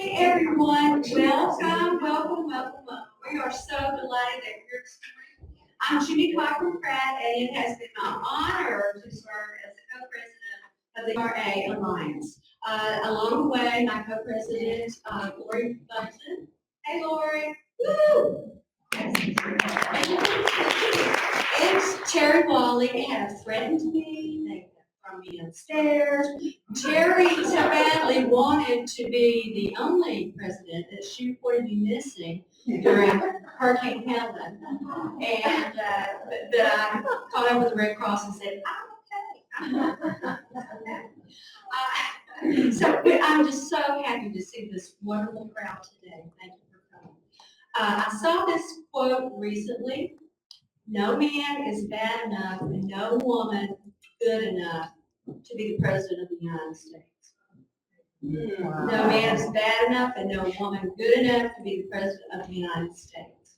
Hey everyone, welcome. We are so delighted that you're here this morning. I'm Judy Cochran-Pratt, and it has been my honor to serve as the co-president of the RA Alliance. Along the way, my co-president, Lori Bunton. Hey Lori, woo! And Terry Wally have threatened me, they have thrown me downstairs. Terry so badly wanted to be the only president that she reported me missing during Hurricane Helen. And but I called over the Red Cross and said, I'm okay. So I'm just so happy to see this wonderful crowd today. Thank you for coming. I saw this quote recently. No man is bad enough and no woman good enough to be the president of the United States. Wow. No man is bad enough and no woman good enough to be the president of the United States.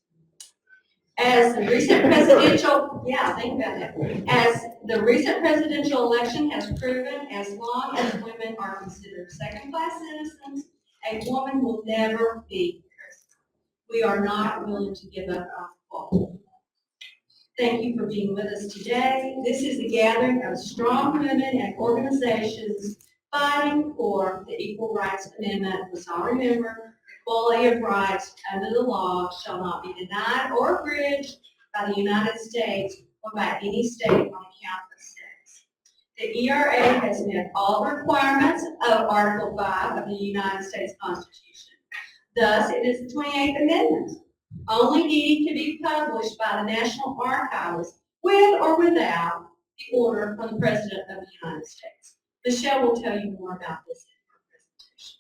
As the recent presidential, think about that. As the recent presidential election has proven, as long as women are considered second-class citizens, a woman will never be president. We are not willing to give up our vote. Thank you for being with us today. This is a gathering of strong women and organizations fighting for the Equal Rights Amendment. Let's all remember, equality of rights under the law shall not be denied or abridged by the United States or by any state on account of sex. The ERA has met all the requirements of Article 5 of the United States Constitution. Thus, it is the 28th Amendment, only needing to be published by the National Archives with or without the order from the President of the United States. Michelle will tell you more about this in her presentation.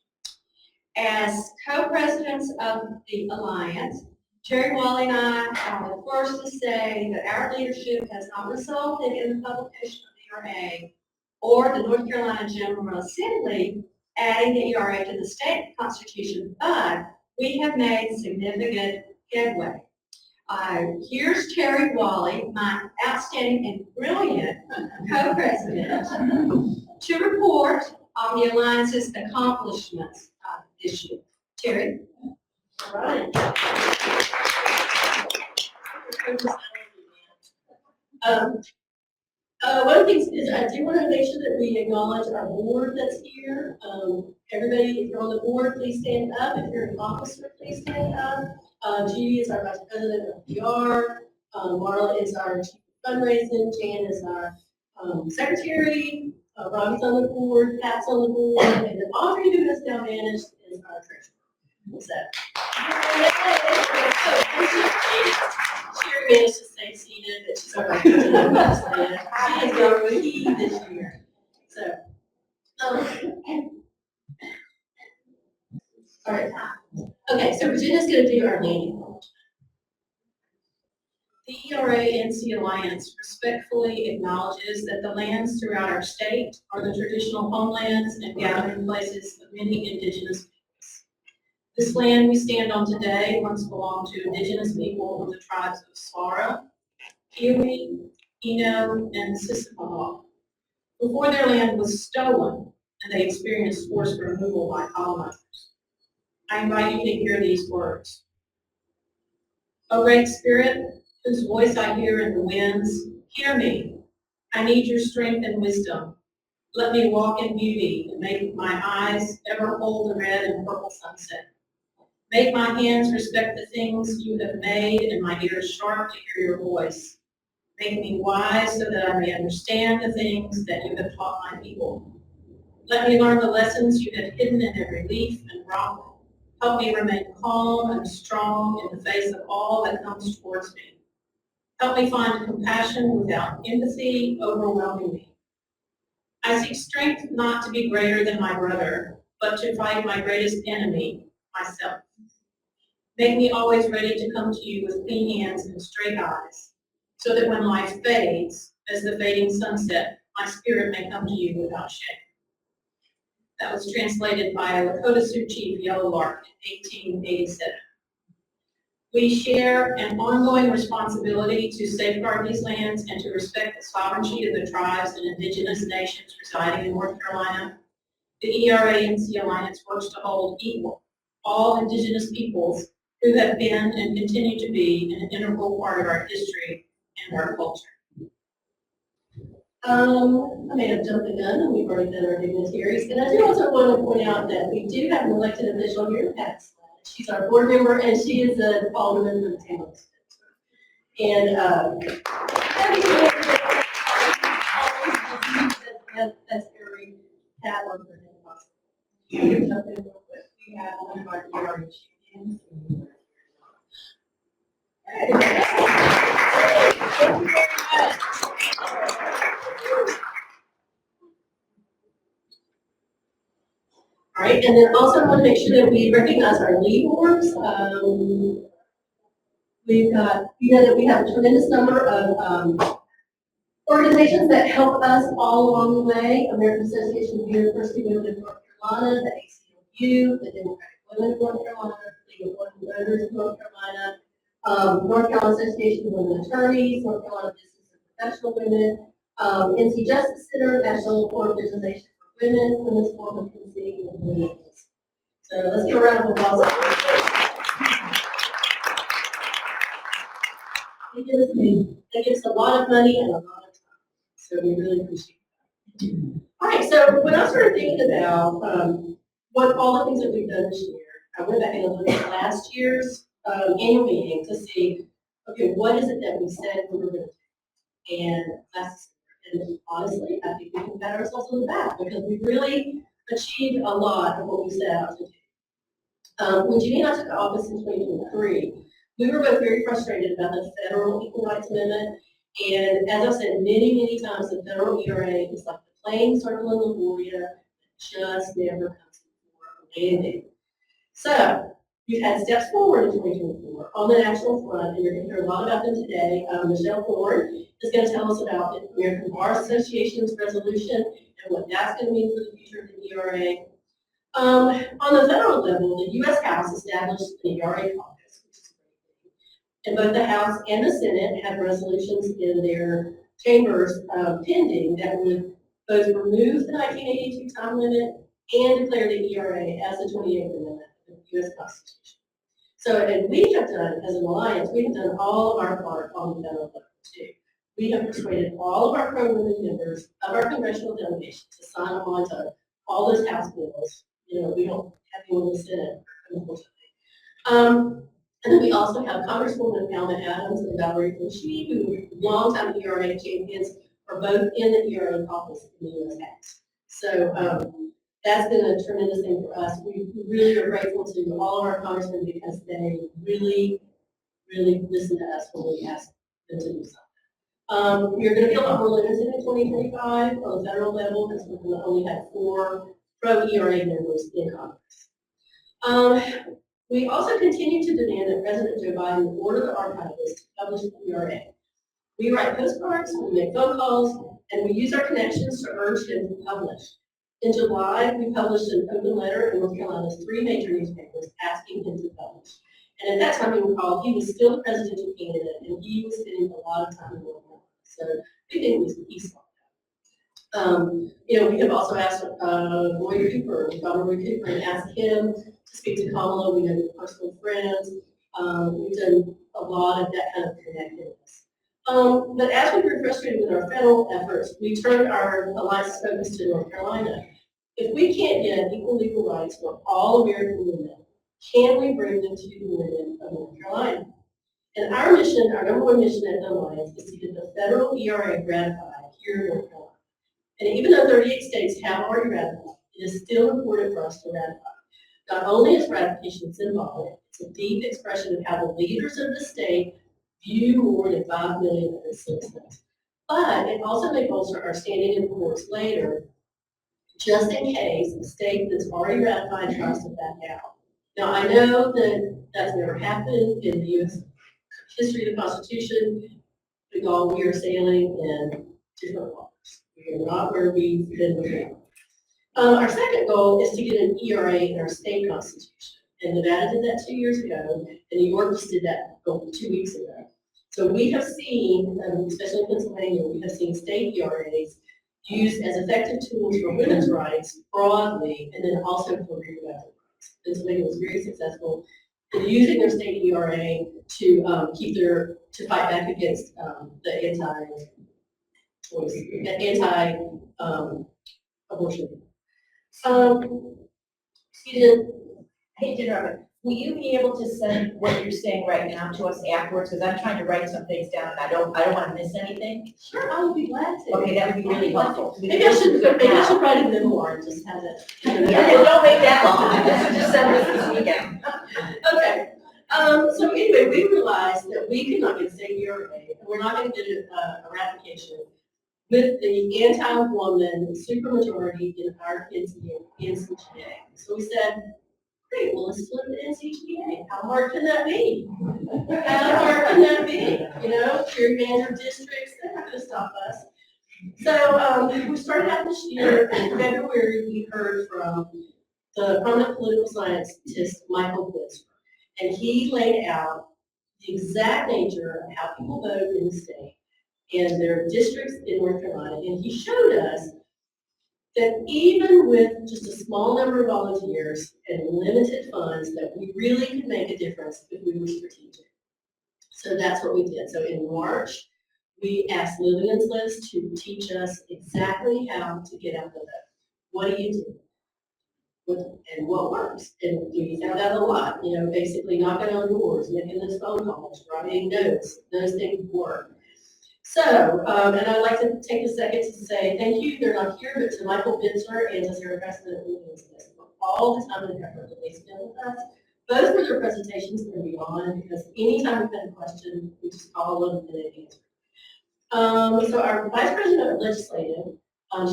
As co-presidents of the Alliance, Terry Wally and I are the first to say that our leadership has not resulted in the publication of the ERA or the North Carolina General Assembly adding the ERA to the state constitution, but we have made significant headway. Here's Terry Wally, my outstanding and brilliant co-president, to report on the Alliance's accomplishments this year. Terry? All right. One of the things is I do want to make sure that we acknowledge our board that's here. Everybody, if you're on the board, please stand up. If you're an officer, please stand up. Judy is our vice president of PR. Marla is our chief of fundraising. Jan is our secretary. Robbie's on the board. Pat's on the board. And then Audrey, who has now managed, is our treasurer. So, Sherry managed to stay seated, but she's already she is our key this year. So, all right. Okay, so Virginia's going to do our landing point. The ERA-NC Alliance respectfully acknowledges that the lands throughout our state are the traditional homelands and gathering places of many indigenous peoples. This land we stand on today once belonged to indigenous people of the tribes of Swara, Kiowa, Eno, and Sissimahaw. Before their land was stolen and they experienced forced removal by colonizers. I invite you to hear these words. O Great Spirit, whose voice I hear in the winds, hear me. I need your strength and wisdom. Let me walk in beauty and make my eyes ever hold the red and purple sunset. Make my hands respect the things you have made and my ears sharp to hear your voice. Make me wise so that I may understand the things that you have taught my people. Let me learn the lessons you have hidden in every leaf and rock. Help me remain calm and strong in the face of all that comes towards me. Help me find compassion without empathy overwhelming me. I seek strength not to be greater than my brother, but to fight my greatest enemy, myself. Make me always ready to come to you with clean hands and straight eyes, so that when life fades, as the fading sunset, my spirit may come to you without shame. That was translated by Lakota Sioux Chief Yellow Lark in 1887. We share an ongoing responsibility to safeguard these lands and to respect the sovereignty of the tribes and indigenous nations residing in North Carolina. The ERA-NC Alliance works to hold equal all indigenous peoples who have been and continue to be an integral part of our history and our culture. I may have jumped the gun, and we've already done our dignitaries, and I do also want to point out that we do have an elected official here, Pat. She's our board member, and she is an alderman for the town. And that's very Pat on her name. Jump in real quick. We have one of our DRH champions. Thank you very much. All right, and then also want to make sure that we recognize our lead boards. We've got, that we have a tremendous number of organizations that help us all along the way. American Association of University Women of North Carolina, the ACLU, the Democratic Women of North Carolina, the League of Women Voters of North Carolina, North Carolina Association of Women Attorneys, North Carolina Business and Professional Women, NC Justice Center, National Organization for Women, Women's Forum of Tennessee, and Women. So let's give a round of applause. They give us a lot of money and a lot of time, so we really appreciate that. All right, so when I started thinking about what all the things that we've done this year, I went back and looked at last year's annual meeting to see, okay, what is it that we said we were going to do? And honestly, I think we can pat ourselves on the back because we really achieved a lot of what we set out to do. When Jeannie and I took office in 2023, we were both very frustrated about the federal Equal Rights Amendment, and as I've said many times, the federal ERA is like the playing circle in LaGuardia that just never comes before a mandate. So we've had steps forward in 2024 on the national front, and you're going to hear a lot about them today. Michele Thorne is going to tell us about the American Bar Association's resolution and what that's going to mean for the future of the ERA. On the federal level, the U.S. House established an ERA caucus, which is a great thing. And both the House and the Senate have resolutions in their chambers pending that would both remove the 1982 time limit and declare the ERA as the 28th Amendment of the U.S. Constitution. So, and we have done, as an alliance, we have done all of our part on the federal level too. We have persuaded all of our pro-women members of our congressional delegation to sign on to all those House bills. You know, we don't have anyone in the Senate, unfortunately. And then we also have Congresswoman Alma Adams and Valerie Bushey, who longtime ERA champions, are both in the ERA caucus in the U.S. House. So that's been a tremendous thing for us. We really are grateful to all of our congressmen because they really listen to us when we ask them to do something. You're going to be a lot more limited in 2025 on the federal level because we're going to only have 4 pro-ERA members in Congress. We also continue to demand that President Joe Biden order the archivists to publish the ERA. We write postcards, we make phone calls, and we use our connections to urge him to publish. In July, we published an open letter in North Carolina's 3 major newspapers asking him to publish. And at that time, you recall, he was still the presidential candidate, and he was spending a lot of time in North Carolina. So we think he saw that. You know, we have also asked Roy Cooper, and asked him to speak to Kamala. We know personal friends. We've done a lot of that kind of connectedness. But as we grew frustrated with our federal efforts, we turned our alliance focus to North Carolina. If we can't get equal legal rights for all American women, can we bring them to the women of North Carolina? And our mission, our number 1 mission at the alliance, is to get the federal ERA ratified here in North Carolina. And even though 38 states have already ratified, it is still important for us to ratify. Not only is ratification symbolic, it's a deep expression of how the leaders of the state view more than 5 million of its citizens. But it also may bolster our standing in courts later, just in case a state that's already ratified tries to back out. Now, I know that that's never happened in the U.S. history of the Constitution. We are sailing in different waters. We are not where we've been before. Our second goal is to get an ERA in our state constitution. And Nevada did that 2 years ago, and New York just did that 2 weeks ago. So we have seen, especially in Pennsylvania, we have seen state ERAs used as effective tools for women's rights broadly, and then also for reproductive rights. Pennsylvania was very successful in using their state ERA to fight back against the anti-abortion. Excuse me. I hate to interrupt, but will you be able to send what you're saying right now to us afterwards? Because I'm trying to write some things down and I don't want to miss anything. Sure, I would be glad to. Okay, that would be really helpful. Maybe I should write a memoir and just have it. Yeah, don't make that long. Just send this weekend. Okay. So anyway, we realized that we could not get state ERA, and we're not going to get a ratification with the anti-woman supermajority in our NCGA. So we said, great, well, let's flip the NCGA. How hard can that be? How hard can that be? You know, gerrymander districts, they're not going to stop us. So we started out this year. In February, we heard from the prominent political scientist, Michael Winston, and he laid out the exact nature of how people vote in the state and their districts in North Carolina. And he showed us that even with just a small number of volunteers and limited funds, that we really could make a difference if we were strategic. So that's what we did. So in March, we asked Lillian's List to teach us exactly how to get out the vote. What do you do? And what works? And we found out a lot, you know, basically knocking on doors, making those phone calls, writing notes, those things work. So, and I'd like to take a second to say thank you, they're not here, but to Michael Bitzer and to Sarah President for all the time and effort that they spend with us, both for their presentations and beyond, because anytime we've had a question, we just call them and they answer. So our Vice President of Legislative,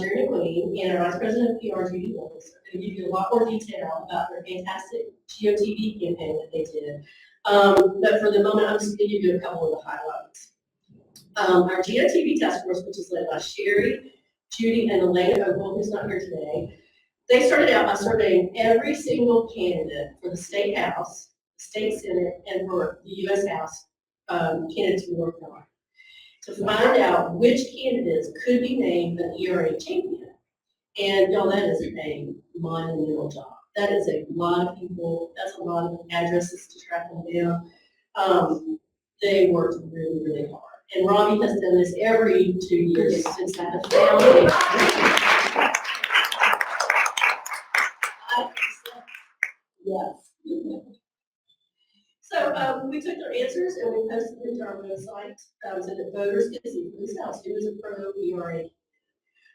Sherry McQueen, and our Vice President of PR, Judy Willis, are going to give you a lot more detail about their fantastic GOTV campaign that they did. But for the moment, I'm just going to give you a couple of the highlights. Our GOTV task force, which is led by Sherry, Judy, and Elena Ogle, who's not here today, they started out by surveying every single candidate for the State House, the State Senate, and for the U.S. House candidates from North Carolina to find out which candidates could be named an ERA champion. And y'all, that is a monumental job. That is a lot of people. That's a lot of addresses to track them down. They worked really, really hard. And Robbie has done this every 2 years since that foundation. Yes. So we took their answers and we posted them to our website so that voters could see for themselves who is a pro ERA.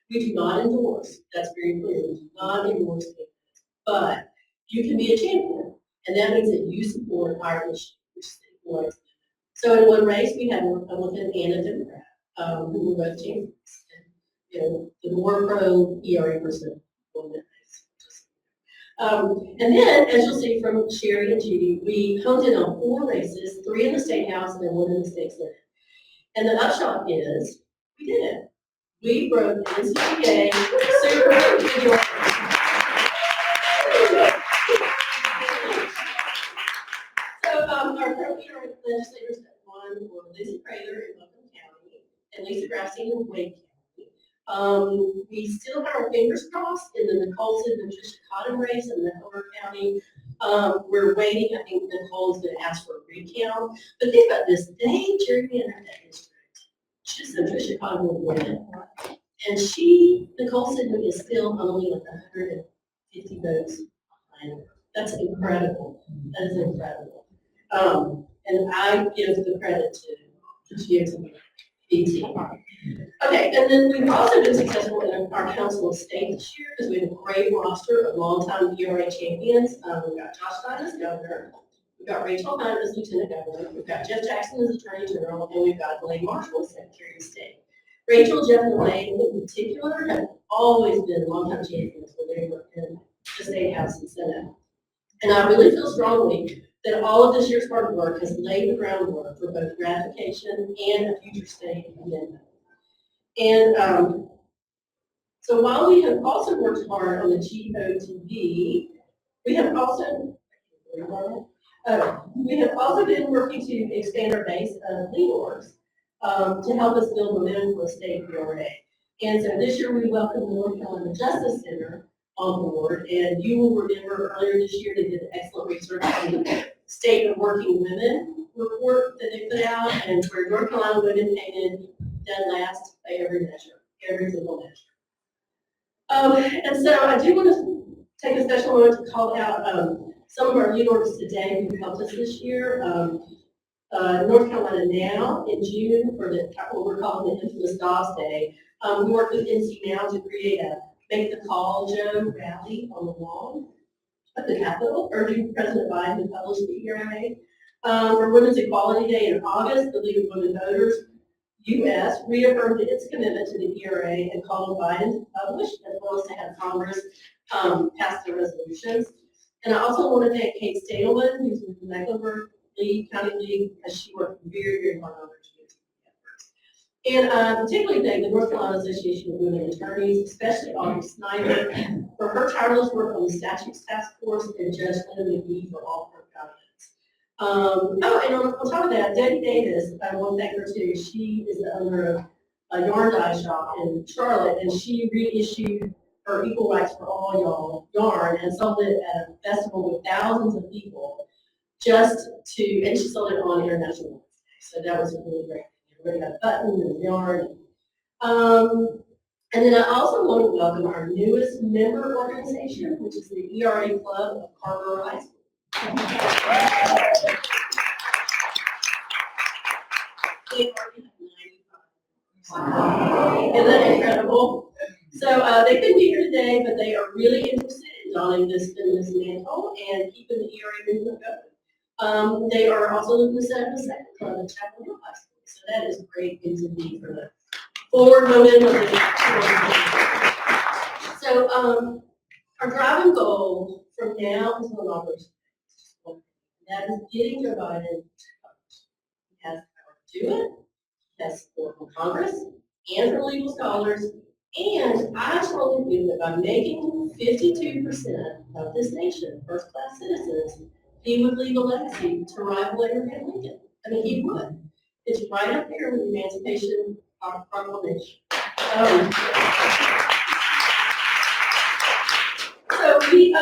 We do not endorse, that's very clear, we do not endorse candidates, but you can be a champion, and that means that you support our issue, which is important. So in one race, we had a Republican and a Democrat who were both champions. And, you know, the more pro ERA person won that race. And then, as you'll see from Sherry and Judy, we honed in on 4 races, 3 in the State House and then 1 in the State Senate. And the upshot is, we did it. We broke the NCGA super. So our pro ERA legislators that won were Lizzie Prather in Buncombe County and Lisa Grafstein in Wake County. We still have our fingers crossed in the Nicole and Tricia Cotton race in Mecklenburg County. We're waiting. I think Nicole is going to ask for a recount. But think about this. They gerrymandered that district. Just so Tricia Cotton would win. And Nicole Sidman is still only like 150 votes behind her. That's incredible. That is incredible. And I give the credit to GOTV. Okay, and then we've also been successful in our Council of State this year because we have a great roster of longtime ERA champions. We've got Josh Stein as governor, we've got Rachel Hunt as lieutenant governor, we've got Jeff Jackson as attorney general, and we've got Elaine Marshall as secretary of state. Rachel, Jeff, and Elaine in particular have always been longtime champions when they were in the State House and Senate. And I really feel strongly that all of this year's hard work has laid the groundwork for both ratification and a future state amendment. And so while we have also worked hard on the GOTV, we have also been working to expand our base of leaders to help us build momentum for a state ERA. And so this year we welcome the North Carolina Justice Center on board. And you will remember earlier this year, they did excellent research on the State of Working Women report that they put out, and where North Carolina women came in dead last by every measure, every single measure. And so I do want to take a special moment to call out some of our leaders today who helped us this year. North Carolina Now in June for what we're calling the infamous Dobbs Day. We worked with NC Now to create a Make the Call Joe rally on the lawn at the Capitol, urging President Biden to publish the ERA. For Women's Equality Day in August, the League of Women Voters U.S. reaffirmed its commitment to the ERA and called on Biden to publish, as well as to have Congress pass the resolutions. And I also want to thank Kate Stadelman, who's with the Mecklenburg County League, as she worked very, very hard on her efforts. And particularly thank the North Carolina Association of Women Attorneys, especially Audrey Snyder, for her tireless work on the statutes task force, and Judge Linda McGee for all her guidance. And on top of that, Debbie Davis, I want to thank her too. She is the owner of a yarn dye shop in Charlotte, and she reissued her Equal Rights for All yarn and sold it at a festival with thousands of people, and she sold it on International Women's Day. So that was really great. Everybody got a button and yarn. And then I also want to welcome our newest member organization, which is the ERA Club of Carver High School. Isn't that incredible? So they couldn't be here today, but they are really interested in donning this mantle and keeping the ERA movement going. They are also looking to set up a second club at Chapel Hill High School. So that is great news indeed for the forward momentum. So our driving goal from now until August, that is getting Joe Biden to publish. He has the power to do it. He has support from Congress and from legal scholars. And I strongly believe that by making 52% of this nation first-class citizens, he would leave a legacy to rival Abraham Lincoln. I mean, he would. It's right up there with the Emancipation Proclamation. So we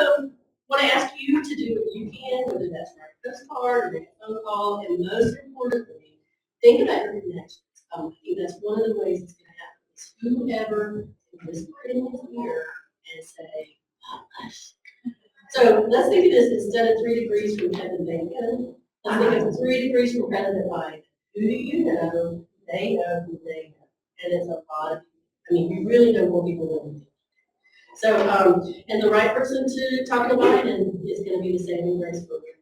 want to ask you to do what you can, whether that's write a postcard or make a phone call, and most importantly, think about your connections. I think that's one of the ways it's going to happen. Is whoever can whisper in his ear and say, hush. So let's think of this instead of 3 degrees from Kevin Bacon. Let's think of 3 degrees from President Biden. Who do you know? They know who they know. And it's a lot of people. I mean, we really know more people than we do. So, and the right person to talk to Biden is going to be the saving grace for you.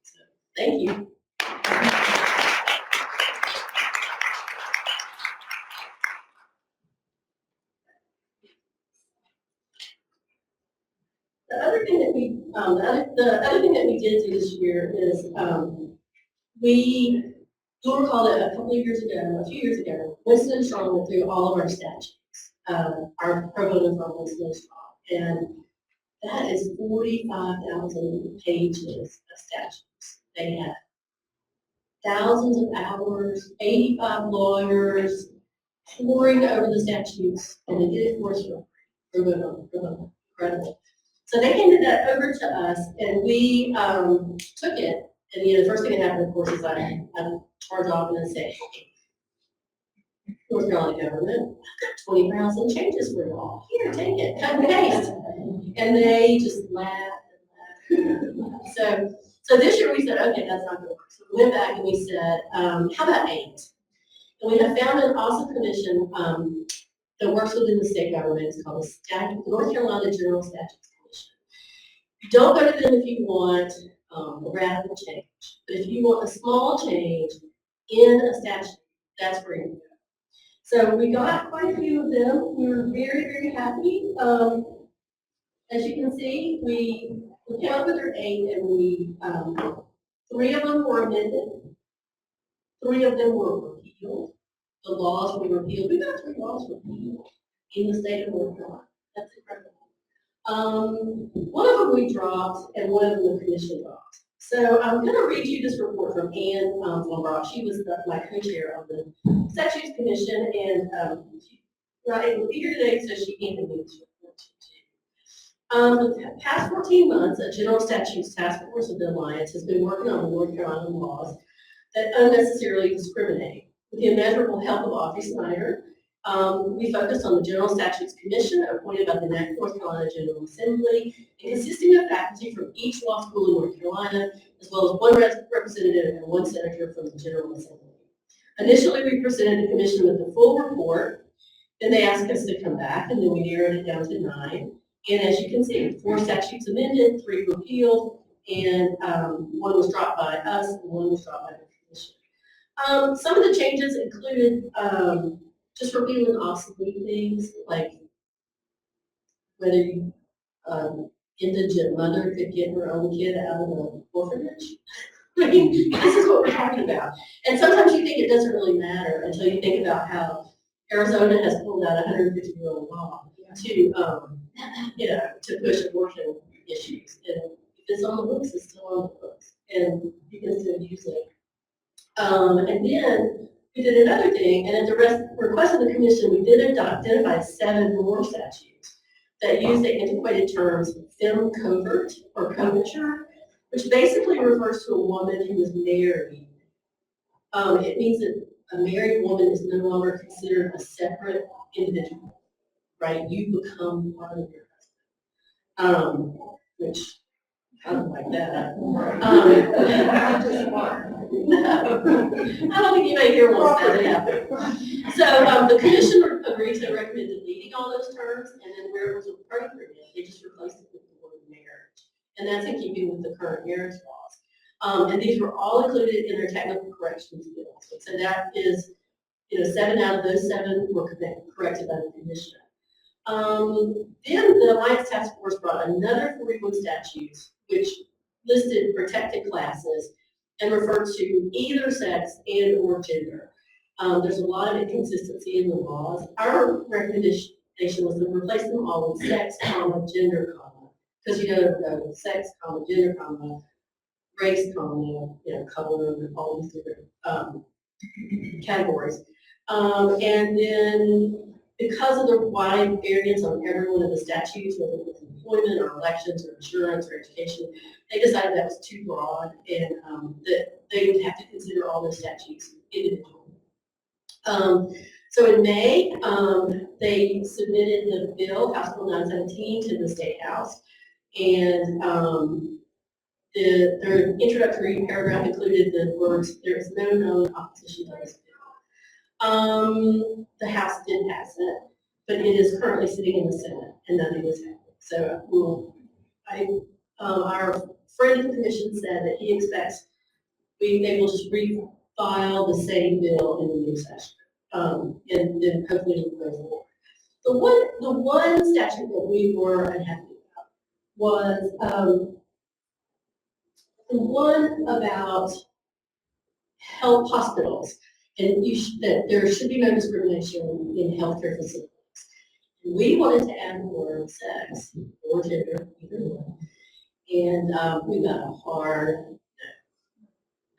So, thank you. The other thing that we did do this year is you'll recall that a few years ago, Winston-Salem went through all of our statutes, our pro bono from Winston-Salem, and that is 45,000 pages of statutes. They had thousands of hours, 85 lawyers poring over the statutes, and they did it for us for free. Incredible. So they handed that over to us, and we took it. And the first thing that happened, of course, is I charge off and I say, North Carolina government, 20,000 changes for you all. Here, take it, cut and paste. And they just laughed and laughed. So this year we said, okay, that's not going to work. So we went back and we said, how about 8? And we have found an awesome commission that works within the state government. It's called the North Carolina General Statutes Commission. You don't go to them if you want a radical change. But if you want a small change in a statute, that's where you go. So we got quite a few of them. We were very, very happy. As you can see, we came up with our 8, and 3 of them were amended. 3 of them were repealed. The laws were repealed. We got 3 laws repealed in the state of North Carolina. That's incredible. One of them we dropped, and one of them the commission dropped. So I'm going to read you this report from Ann Lombrock. She was my co-chair of the Statutes Commission, and she's not able to be here today, so she handed me this report to you. The past 14 months, a General Statutes Task Force of the Alliance has been working on the North Carolina laws that unnecessarily discriminate. With the immeasurable help of Audrey Snyder, we focused on the General Statutes Commission appointed by the North Carolina General Assembly and consisting of faculty from each law school in North Carolina, as well as one representative and one senator from the General Assembly. Initially, we presented the commission with the full report, then they asked us to come back, and then we narrowed it down to 9. And as you can see, 4 statutes amended, 3 repealed, and 1 was dropped by us, and 1 was dropped by the commission. Some of the changes included just repealing obsolete things, like whether you, indigent mother could get her own kid out of an orphanage. I mean, this is what we're talking about. And sometimes you think it doesn't really matter until you think about how Arizona has pulled out a 150-year-old law to, to push abortion issues. And if it's on the books, it's still on the books, and you can still use it. And then we did another thing, and at the request of the commission, we did identify 7 more statutes that use the antiquated terms femme covert or coverture, which basically refers to a woman who is married. It means that a married woman is no longer considered a separate individual, right? You become part of your husband, which I don't like that. I don't think anybody here wants that to happen. So the commission agreed to recommend deleting all those terms, and then where it was appropriate, they just replaced it with the word marriage. And that's in keeping with the current marriage laws. And these were all included in their technical corrections bill. So that is, 7 out of those 7 were corrected by the commission. Then the Alliance Task Force brought another 41 statutes, which listed protected classes and referred to either sex and or gender. There's a lot of inconsistency in the laws. Our recommendation was to replace them all with sex, gender, because sex, gender, race, color, all these different categories. And then because of the wide variance on every one of the statutes, whether it was employment or elections or insurance or education, they decided that was too broad and that they would have to consider all those statutes individually. So in May, they submitted the bill, House Bill 917, to the State House, and their introductory paragraph included the words, "There is no known opposition to this bill." The House did pass it, but it is currently sitting in the Senate, and nothing is happening. So our friend of the commission said that he expects they will just refile the same bill in the new session, and then hopefully it will go forward. The one statute that we were unhappy about was the one about health hospitals, and that there should be no discrimination in healthcare facilities. And we wanted to add the word sex or gender, either one, and we got a hard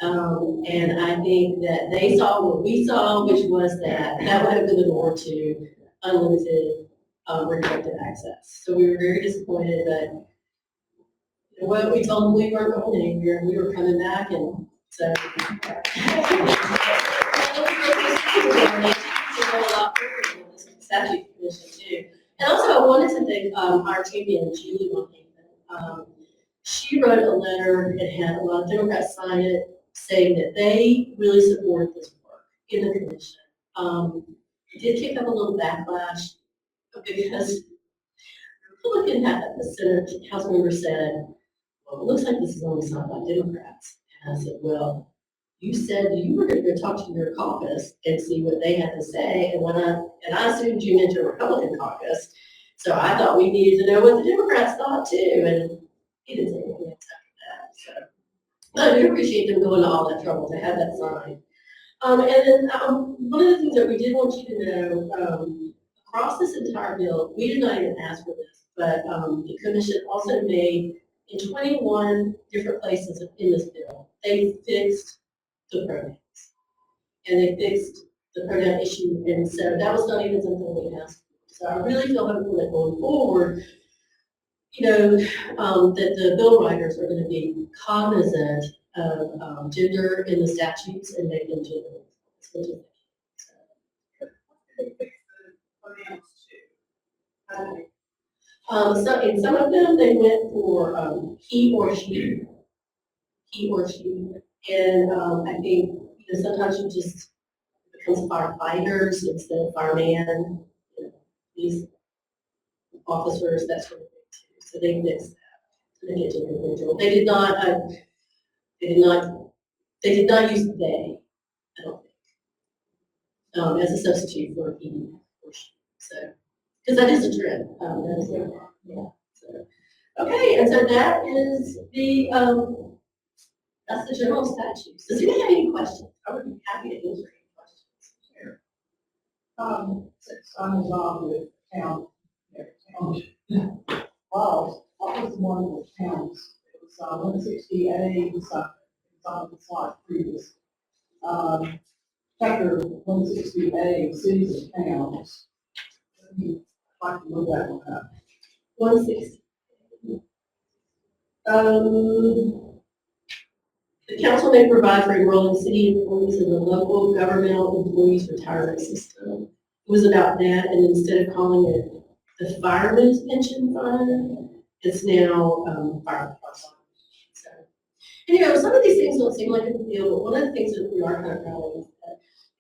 no. And I think that they saw what we saw, which was that would have been the door to unlimited restricted access. So we were very disappointed, but what we told them we weren't going anywhere, and we were coming back, and so. Statute commission too. And also I wanted to thank our champion, Julie Wynn. She wrote a letter and had a lot of Democrats sign it, saying that they really support this work in the commission. It did kick up a little backlash because Republican the Senate House member said, "Well, it looks like this is only signed by Democrats." And I said, "Well, you said you were going to go talk to your caucus and see what they had to say, and I assumed you meant your Republican caucus, so I thought we needed to know what the Democrats thought too." And he didn't say anything after that. So I do appreciate them going to all that trouble to have that signed. And then one of the things that we did want you to know, across this entire bill, we did not even ask for this, but the commission also made in 21 different places in this bill, they fixed the pronouns. And they fixed the pronoun issue, and so that was not even something we asked for. So I really feel hopeful that going forward, that the bill writers are going to be cognizant of gender in the statutes and make them gender. So in some of them, they went for he or she, and I think sometimes you just becomes firefighters instead of fireman. These officers, that sort of thing too. So they mixed that. They get to individual. They did not. They did not use they. I don't think as a substitute for he or she. So because that is a trend. That is yeah. So, okay, and so that is the that's the general statutes. Does anybody have any questions? I would be happy to answer any questions. Sure. Since I'm involved with town laws, what was one of the towns? It was 160A, it's on the slide previous. Chapter 160A, cities and towns. I can look that one up. 160. The council may provide for enrolling city employees in the local governmental employees retirement system. It was about that, and instead of calling it the fireman's pension fund, it's now fire department. So, and some of these things don't seem like a big deal, but one of the things that we are kind of proud of is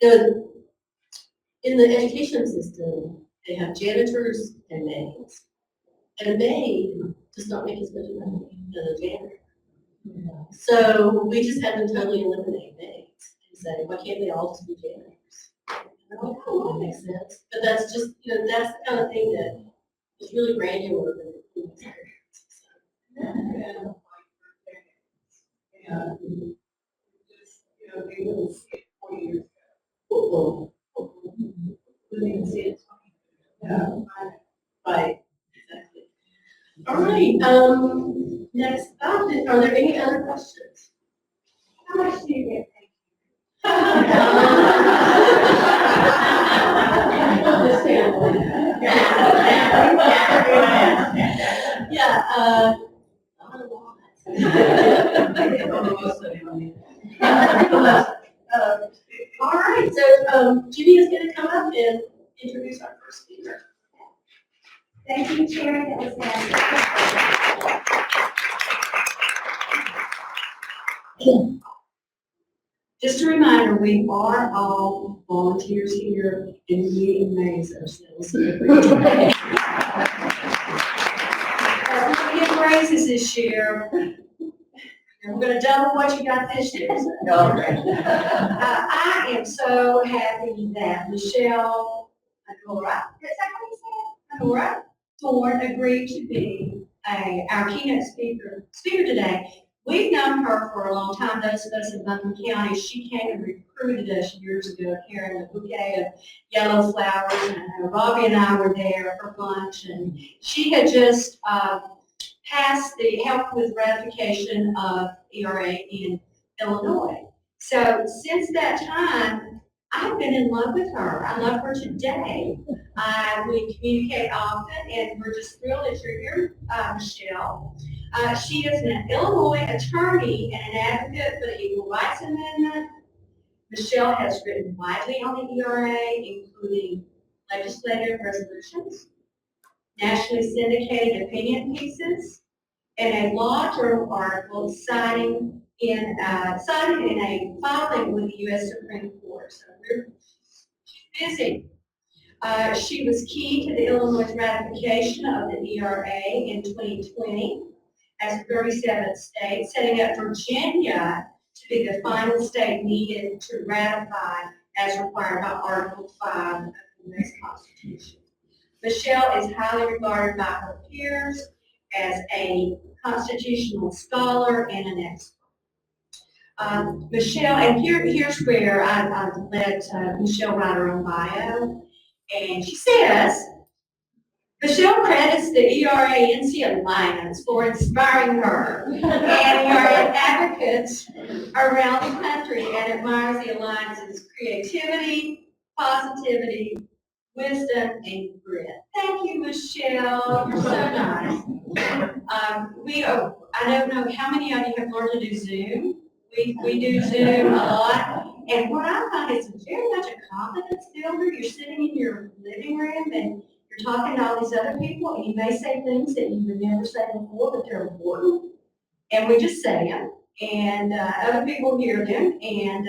that in the education system, they have janitors and maids. And a maid does not make as much money as a janitor. So we just have them totally eliminate maids and say, why can't they all just be janitors? And I'm like, oh, that makes sense. But that's just, that's the kind of thing that is really granular. They wouldn't see it 40 years ago. Wouldn't even see it 20 years ago. Right, exactly. All right, next up, are there any other questions? How much do you get paid? Yeah, not a lot. All right, so Judy is going to come up and introduce our first speaker. Thank you, Chair. That was nice. Just a reminder, we are all volunteers here and we amaze ourselves every day. We get raises this year. And we're going to double what you got this year. I am so happy that Michele Thorne agreed to be our keynote speaker today. We've known her for a long time, those of us in Buncombe County. She came and recruited us years ago, carrying a bouquet of yellow flowers, and Robbie and I were there for lunch, and she had just passed the help with ratification of ERA in Illinois. So since that time, I've been in love with her. I love her today. We communicate often, and we're just thrilled that you're here, Michele. She is an Illinois attorney and an advocate for the Equal Rights Amendment. Michele has written widely on the ERA, including legislative resolutions, nationally syndicated opinion pieces, and a law journal article citing in a filing with the U.S. Supreme Court. So we're busy. She was key to the Illinois ratification of the ERA in 2020 as the 37th state, setting up Virginia to be the final state needed to ratify as required by Article 5 of the U.S. Constitution. Michele is highly regarded by her peers as a constitutional scholar and an expert. Michele, and here's where I let Michele write her own bio. And she says, Michele credits the ERA-NC Alliance for inspiring her, and ERA advocates around the country, and admires the Alliance's creativity, positivity, wisdom, and grit. Thank you, Michelle. You're so nice. I don't know how many of you have learned to do Zoom. We do Zoom a lot. And what I find is very much a confidence builder. You're sitting in your living room and you're talking to all these other people, and you may say things that you would never say before, but they're important. And we just say them, and other people hear them, and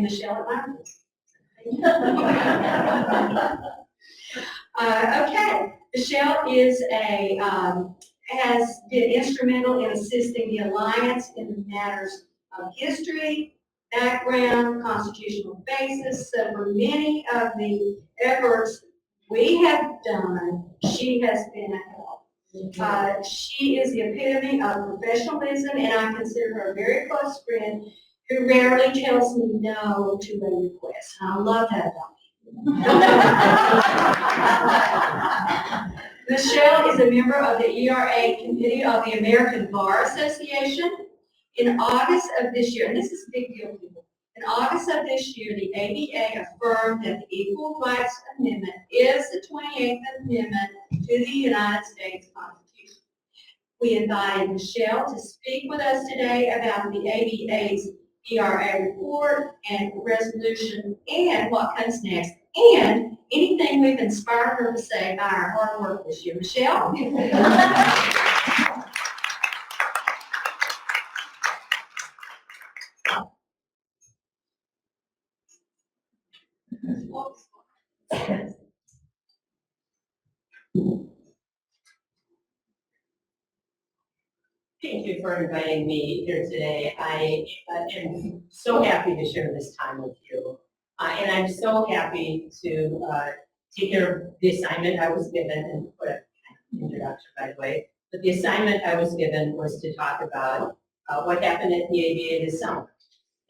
Michelle admires us. Okay, Michelle is has been instrumental in assisting the Alliance in the matters of history, background, constitutional basis. So for many of the efforts we have done, she has been a help. She is the epitome of professionalism, and I consider her a very close friend who rarely tells me no to a request. And I love that about Michelle is a member of the ERA Committee of the American Bar Association. In August of this year, and this is a big deal, people. In August of this year, the ABA affirmed that the Equal Rights Amendment is the 28th Amendment to the United States Constitution. We invited Michelle to speak with us today about the ABA's ERA report and resolution and what comes next, and anything we've inspired her to say by our hard work this year. Michelle? Thank you for inviting me here today. I am so happy to share this time with you. And I'm so happy to take care of the assignment I was given, and put an introduction, by the way. But the assignment I was given was to talk about what happened at the ABA this summer.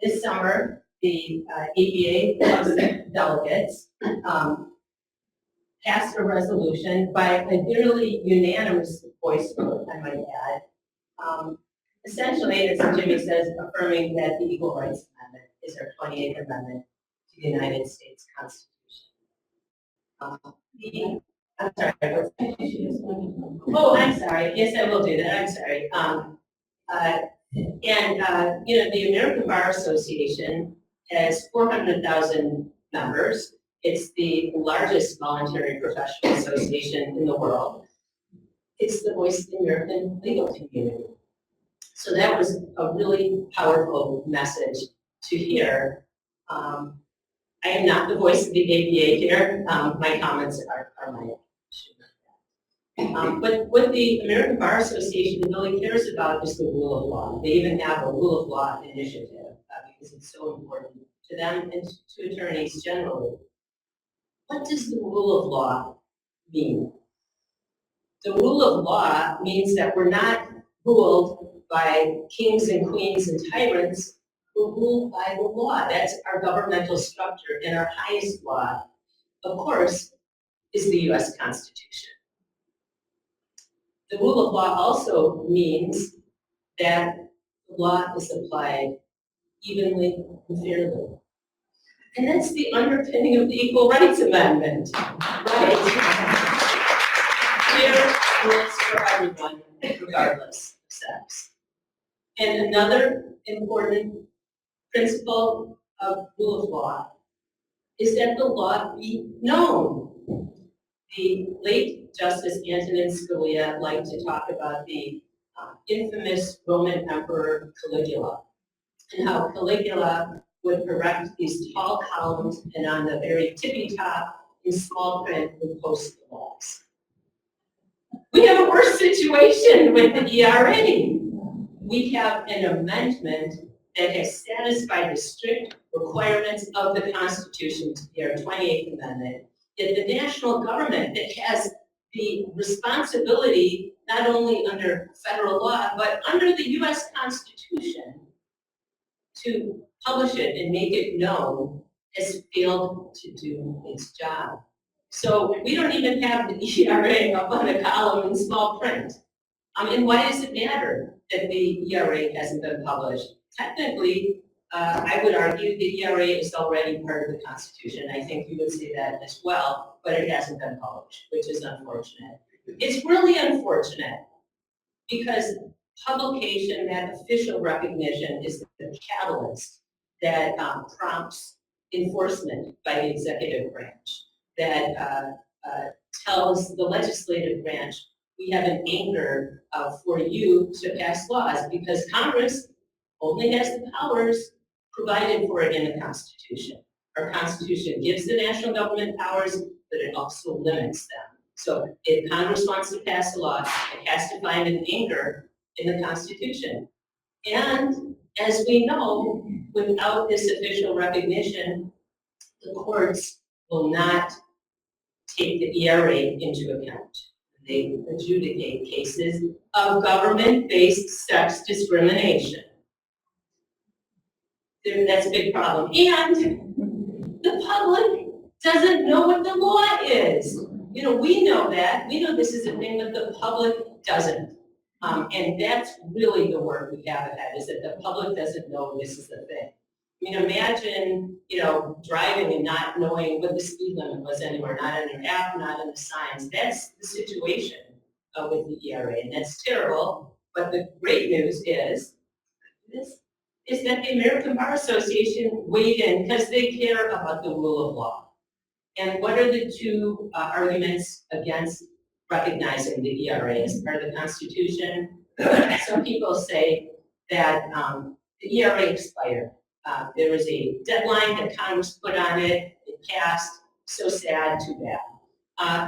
This summer, the ABA delegates passed a resolution by a nearly unanimous voice vote, I might add. Essentially, as Jimmy says, affirming that the Equal Rights Amendment is our 28th Amendment to the United States Constitution. I'm sorry. Oh, I'm sorry. Yes, I will do that. I'm sorry. The American Bar Association has 400,000 members. It's the largest voluntary professional association in the world. It's the voice of the American legal community. So that was a really powerful message to hear. I am not the voice of the ABA here. My comments are my but what the American Bar Association really cares about is the rule of law. They even have a rule of law initiative because it's so important to them and to attorneys generally. What does the rule of law mean? The rule of law means that we're not ruled by kings and queens and tyrants. We're ruled by the law. That's our governmental structure, and our highest law, of course, is the U.S. Constitution. The rule of law also means that the law is applied evenly and fairly. And that's the underpinning of the Equal Rights Amendment, right? Fair rules for everyone, regardless of sex. And another important principle of rule of law is that the law be known. The late Justice Antonin Scalia liked to talk about the infamous Roman Emperor Caligula, and how Caligula would erect these tall columns, and on the very tippy top, in small print, would post the laws. We have a worse situation with the ERA. We have an amendment that has satisfied the strict requirements of the Constitution to be our 28th Amendment, yet the national government that has the responsibility, not only under federal law, but under the U.S. Constitution, to publish it and make it known, has failed to do its job. So we don't even have the ERA up on the column in small print. And why does it matter that the ERA hasn't been published? Technically, I would argue the ERA is already part of the Constitution. I think you would say that as well, but it hasn't been published, which is unfortunate. It's really unfortunate because publication, that official recognition, is the catalyst that prompts enforcement by the executive branch, that tells the legislative branch, we have an anchor for you to pass laws, because Congress only has the powers provided for it in the Constitution. Our Constitution gives the national government powers, but it also limits them. So if Congress wants to pass a law, it has to find an anchor in the Constitution. And as we know, without this official recognition, the courts will not take the ERA into account. They adjudicate cases of government-based sex discrimination. That's a big problem. And the public doesn't know what the law is. You know, we know that. We know this is a thing, but the public doesn't. And that's really the work we have ahead, is that the public doesn't know this is a thing. I mean, imagine, you know, driving and not knowing what the speed limit was anywhere, not in your app, not in the signs. That's the situation with the ERA, and that's terrible. But the great news is that the American Bar Association weighed in because they care about the rule of law. And what are the two arguments against recognizing the ERA as part of the Constitution? Some people say that the ERA expired. There was a deadline that Congress put on it, it passed, so sad, too bad.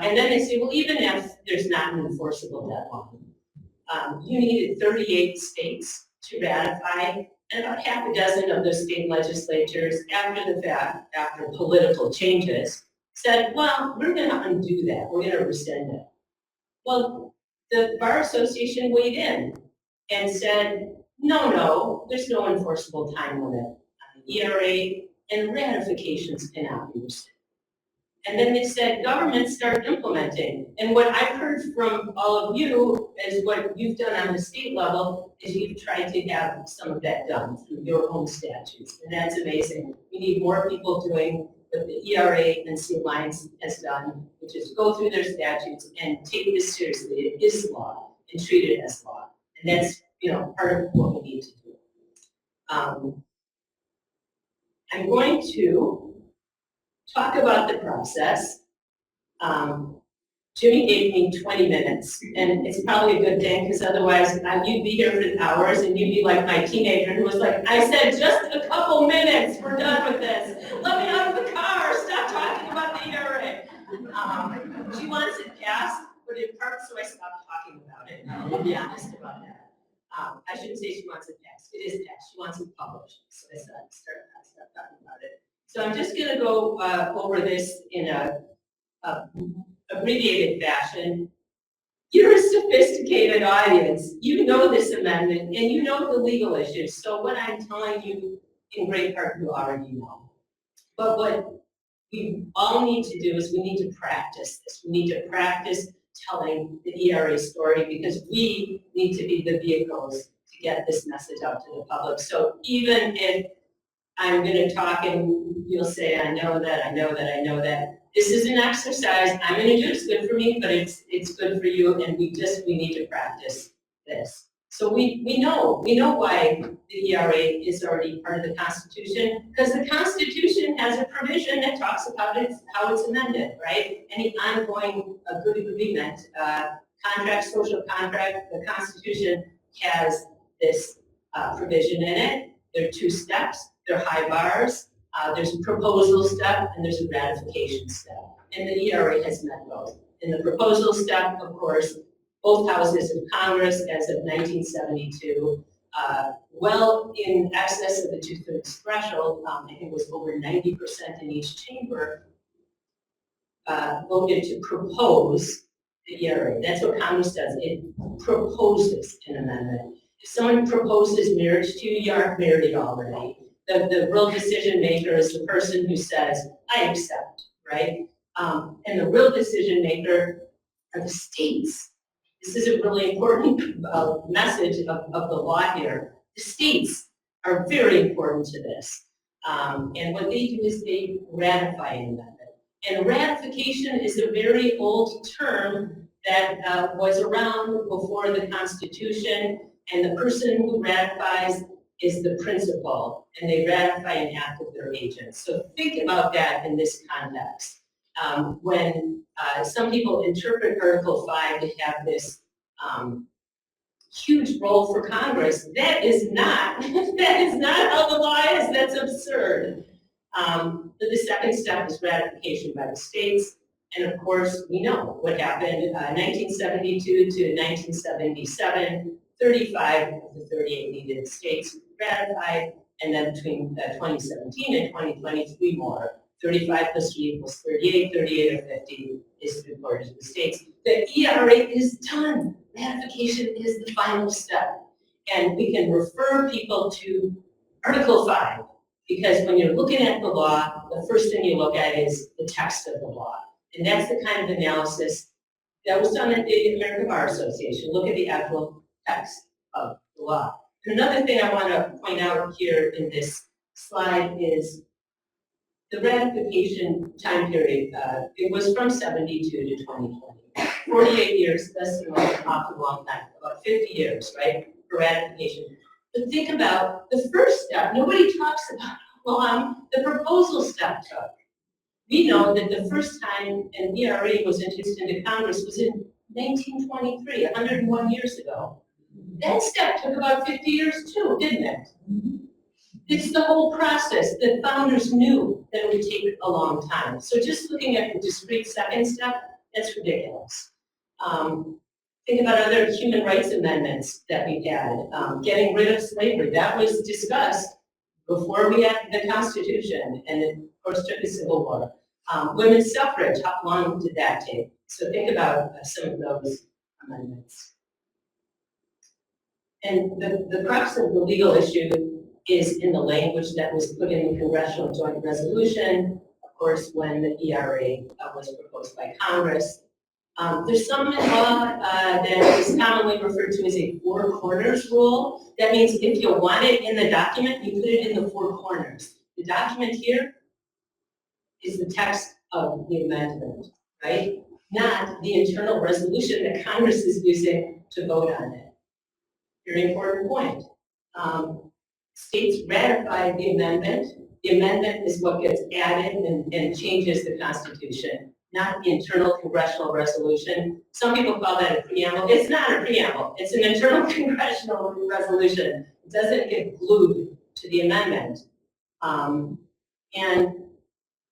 And then they say, well, even if there's not an enforceable deadline, you needed 38 states to ratify, and about half a dozen of those state legislatures, after the fact, after political changes, said, well, we're going to undo that, we're going to rescind it. Well, the Bar Association weighed in and said, no, there's no enforceable time limit on the ERA, and ratifications cannot be rescinded. And then they said, governments start implementing. And what I've heard from all of you is what you've done on the state level is you've tried to have some of that done through your own statutes. And that's amazing. We need more people doing what the ERA and Sea Alliance has done, which is go through their statutes and take this seriously. It is law, and treat it as law. And that's, you know, part of what we need to do. I'm going to talk about the process. Jimmy gave me 20 minutes, and it's probably a good thing, because otherwise you'd be here for hours, and you'd be like my teenager who was like, I said just a couple minutes, we're done with this. Let me out of the car, stop talking about the ERA. She wants it passed, but in part so I stopped talking about it. I'll be honest about that. I shouldn't say she wants it passed. It is passed. She wants it published. So I said, stop talking about it. So I'm just going to go over this in a abbreviated fashion. You're a sophisticated audience. You know this amendment, and you know the legal issues. So what I'm telling you, in great part, you already know. But what we all need to do is we need to practice this. We need to practice telling the ERA story, because we need to be the vehicles to get this message out to the public. So even if I'm going to talk and you'll say, I know that. This is an exercise. I'm going to do it. It's good for me, but it's good for you. And we need to practice this. So we know why the ERA is already part of the Constitution, because the Constitution has a provision that talks about how it's amended, right? Any ongoing good agreement, contract, social contract, the Constitution has this provision in it. There are two steps. There are high bars. There's a proposal step and there's a ratification step. And the ERA has met both. In the proposal step, of course, both houses of Congress as of 1972, well in excess of the 2/3 threshold, I think it was over 90% in each chamber, voted to propose the ERA. That's what Congress does. It proposes an amendment. If someone proposes marriage to you, you aren't married already. The real decision maker is the person who says, I accept, right? And the real decision maker are the states. This is a really important message of the law here. The states are very important to this. And what they do is they ratify an amendment. And ratification is a very old term that was around before the Constitution, and the person who ratifies is the principal, and they ratify an act of their agent. So think about that in this context. When some people interpret Article 5 to have this huge role for Congress, that is not, that is not how the law is. That's absurd. But the second step is ratification by the states. And of course, we know what happened 1972 to 1977, 35 of the 38 needed states ratified, and then between 2017 and 2020, 3 more. 35 plus 3 equals 38, 38 or 50 is reported to the states. The ERA is done. Ratification is the final step. And we can refer people to Article 5, because when you're looking at the law, the first thing you look at is the text of the law. And that's the kind of analysis that was done at the American Bar Association. Look at the actual text of the law. Another thing I want to point out here in this slide is the ratification time period. It was from 72 to 2020. 48 years, that's an awful long time, about 50 years, right, for ratification. But think about the first step. Nobody talks about how long the proposal step took. We know that the first time an ERA was introduced into Congress was in 1923, 101 years ago. That step took about 50 years too, didn't it? It's the whole process that founders knew that it would take a long time. So just looking at the discrete second step, that's ridiculous. Think about other human rights amendments that we've had. Getting rid of slavery, that was discussed before we had the Constitution, and it, of course, took the Civil War. Women's suffrage, how long did that take? So think about some of those amendments. And the crux of the legal issue is in the language that was put in the Congressional Joint Resolution, of course, when the ERA was proposed by Congress. There's some law that is commonly referred to as a four corners rule. That means if you want it in the document, you put it in the four corners. The document here is the text of the amendment, right? Not the internal resolution that Congress is using to vote on it. Very important point. States ratified the amendment. The amendment is what gets added and changes the Constitution, not the internal congressional resolution. Some people call that a preamble. It's not a preamble. It's an internal congressional resolution. It doesn't get glued to the amendment. And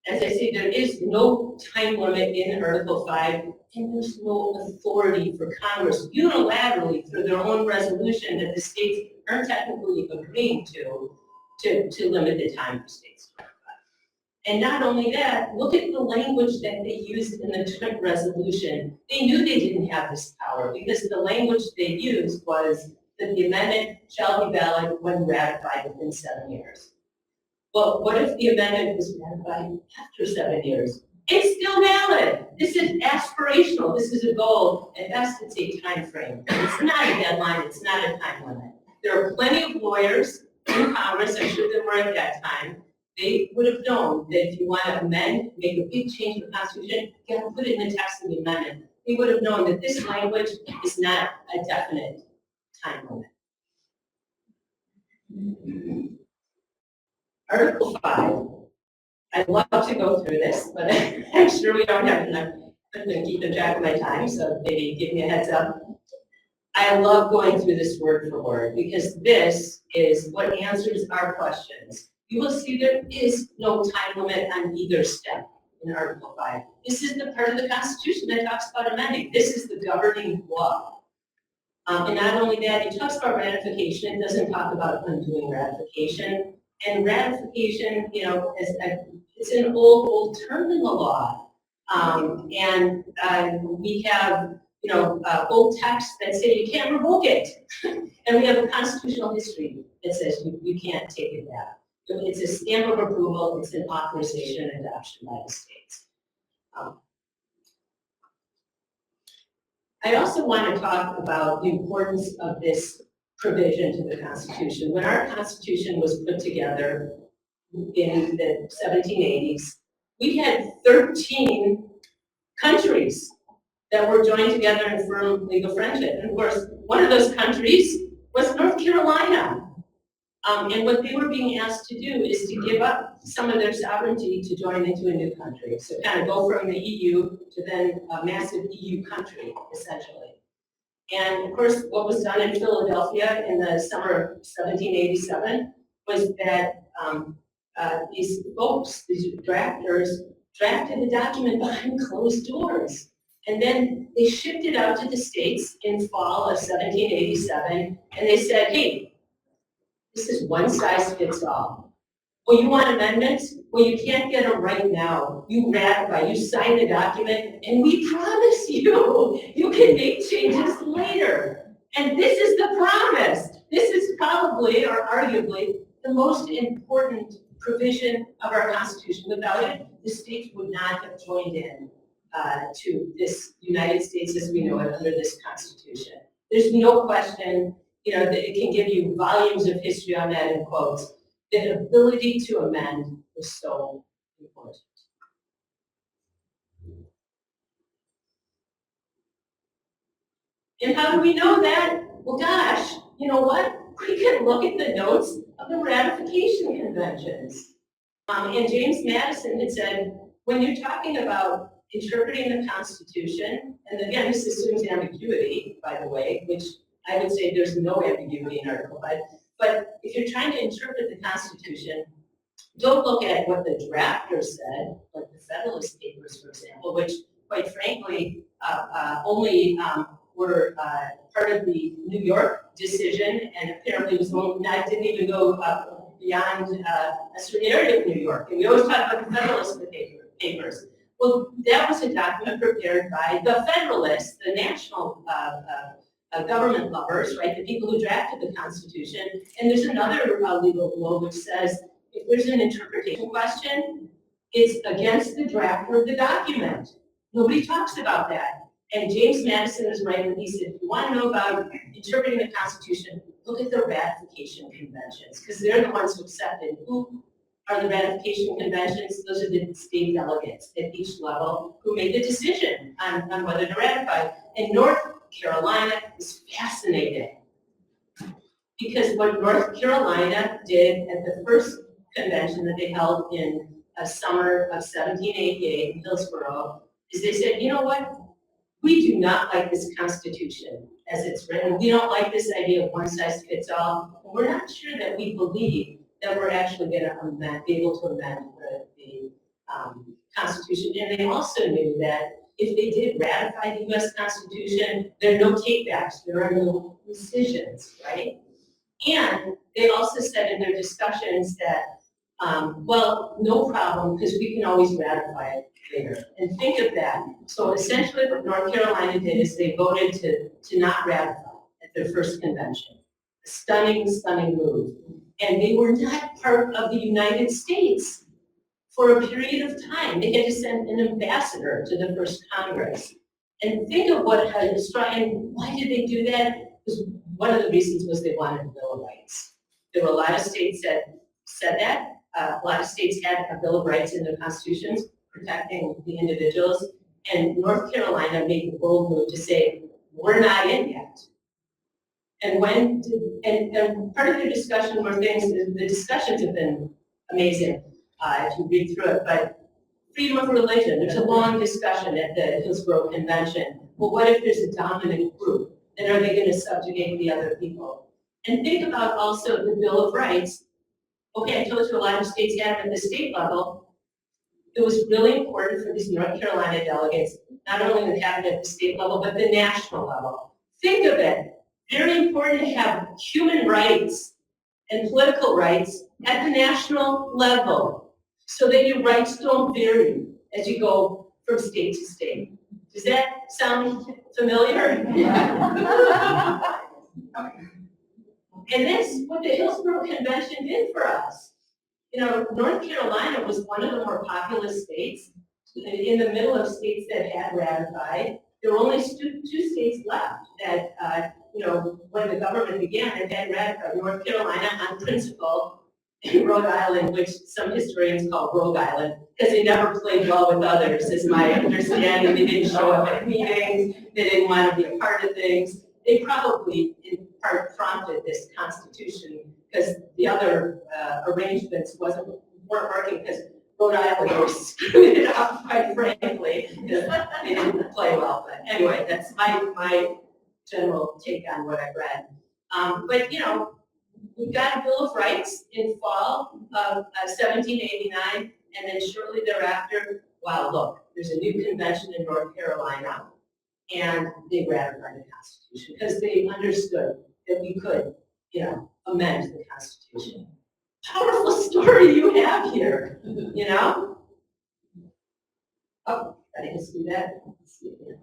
as I say, there is no time limit in Article 5, and there's no authority for Congress unilaterally through their own resolution that the states aren't technically agreeing to limit the time for states to ratify. And not only that, look at the language that they used in the joint resolution. They knew they didn't have this power because the language they used was that the amendment shall be valid when ratified within 7 years. Well, what if the amendment was ratified after 7 years? It's still valid. This is aspirational. This is a goal. At best, it's a time frame. It's not a deadline. It's not a time limit. There are plenty of lawyers in Congress, I'm sure there were at that time. They would have known that if you want to amend, make a big change to the Constitution, you have to put it in the text of the amendment. They would have known that this language is not a definite time limit. Article 5. I'd love to go through this, but I'm sure we don't have enough. I'm going to keep track of my time, so maybe give me a heads up. I love going through this word for word because this is what answers our questions. You will see there is no time limit on either step in Article 5. This is the part of the Constitution that talks about amending. This is the governing law. And not only that, it talks about ratification. It doesn't talk about undoing ratification. And ratification, you know, it's an old term in the law. And we have, you know, old texts that say you can't revoke it. And we have a constitutional history that says you can't take it back. So it's a stamp of approval. It's an authorization and adoption by the states. I also want to talk about the importance of this provision to the Constitution. When our Constitution was put together in the 1780s, we had 13 countries that were joined together in firm legal friendship. And of course, one of those countries was North Carolina. And what they were being asked to do is to give up some of their sovereignty to join into a new country. So kind of go from the EU to then a massive EU country, essentially. And of course, what was done in Philadelphia in the summer of 1787 was that these folks, these drafters, drafted a document behind closed doors. And then they shipped it out to the states in fall of 1787, and they said, hey, this is one size fits all. Well, you want amendments? Well, you can't get them right now. You ratify, you sign the document, and we promise you, you can make changes later. And this is the promise. This is probably, or arguably, the most important provision of our Constitution. Without it, the states would not have joined in to this United States as we know it under this Constitution. There's no question, you know, that it can give you volumes of history on that in quotes. The ability to amend was so important. And how do we know that? Well, gosh, you know what? We can look at the notes of the ratification conventions. And James Madison had said, when you're talking about interpreting the Constitution, and again, this assumes ambiguity, by the way, which I would say there's no ambiguity in Article 5, but if you're trying to interpret the Constitution, don't look at what the drafters said, like the Federalist Papers, for example, which, quite frankly, only were part of the New York decision, and apparently was didn't even go beyond a certain area of New York. And we always talk about the Federalist Papers. Well, that was a document prepared by the Federalists, the national government lovers, right? The people who drafted the Constitution. And there's another legal rule which says if there's an interpretation question, it's against the drafter of the document. Nobody talks about that. And James Madison is right when he said, if you want to know about interpreting the Constitution, look at the ratification conventions, because they're the ones who accepted. Who are the ratification conventions? Those are the state delegates at each level who made the decision on whether to ratify. And North Carolina is fascinating, because what North Carolina did at the first convention that they held in summer of 1788 in Hillsborough is they said, you know what? We do not like this Constitution as it's written. We don't like this idea of one size fits all. We're not sure that we believe that we're actually going to be able to amend the Constitution. And they also knew that if they did ratify the U.S. Constitution, there are no takebacks, there are no rescissions, right? And they also said in their discussions that, well, no problem, because we can always ratify it later. And think of that. So essentially what North Carolina did is they voted to not ratify at their first convention. A stunning, stunning move. And they were not part of the United States for a period of time. They had to send an ambassador to the first Congress. And think of what had and why did they do that? Because one of the reasons was they wanted a Bill of Rights. There were a lot of states that said that. A lot of states had a Bill of Rights in their constitutions protecting the individuals. And North Carolina made the bold move to say, we're not in yet. And and part of the discussion were things, the discussions have been amazing if you read through it, but freedom of religion, there's a long discussion at the Hillsborough Convention. Well, what if there's a dominant group? Then are they going to subjugate the other people? And think about also the Bill of Rights. Okay, I told you a lot of states had them at the state level. It was really important for these North Carolina delegates, not only to have it at the state level, but the national level. Think of it. Very important to have human rights and political rights at the national level so that your rights don't vary as you go from state to state. Does that sound familiar? And that's what the Hillsborough Convention did for us. You know, North Carolina was one of the more populous states in the middle of states that had ratified. There were only two states left that when the government began, it had ratified North Carolina on principle, and Rhode Island, which some historians call Rogue Island, because they never played well with others, is my understanding. They didn't show up at meetings, they didn't want to be a part of things. They probably, in part, prompted this constitution, because the other arrangements weren't working, because Rhode Island was screwing it up, quite frankly, because they didn't play well. But anyway, that's my general take on what I've read. But we got a Bill of Rights in fall of 1789, and then shortly thereafter, wow, look, there's a new convention in North Carolina, and they ratified the Constitution because they understood that we could, amend the Constitution. Powerful story you have here, Oh, I didn't see that.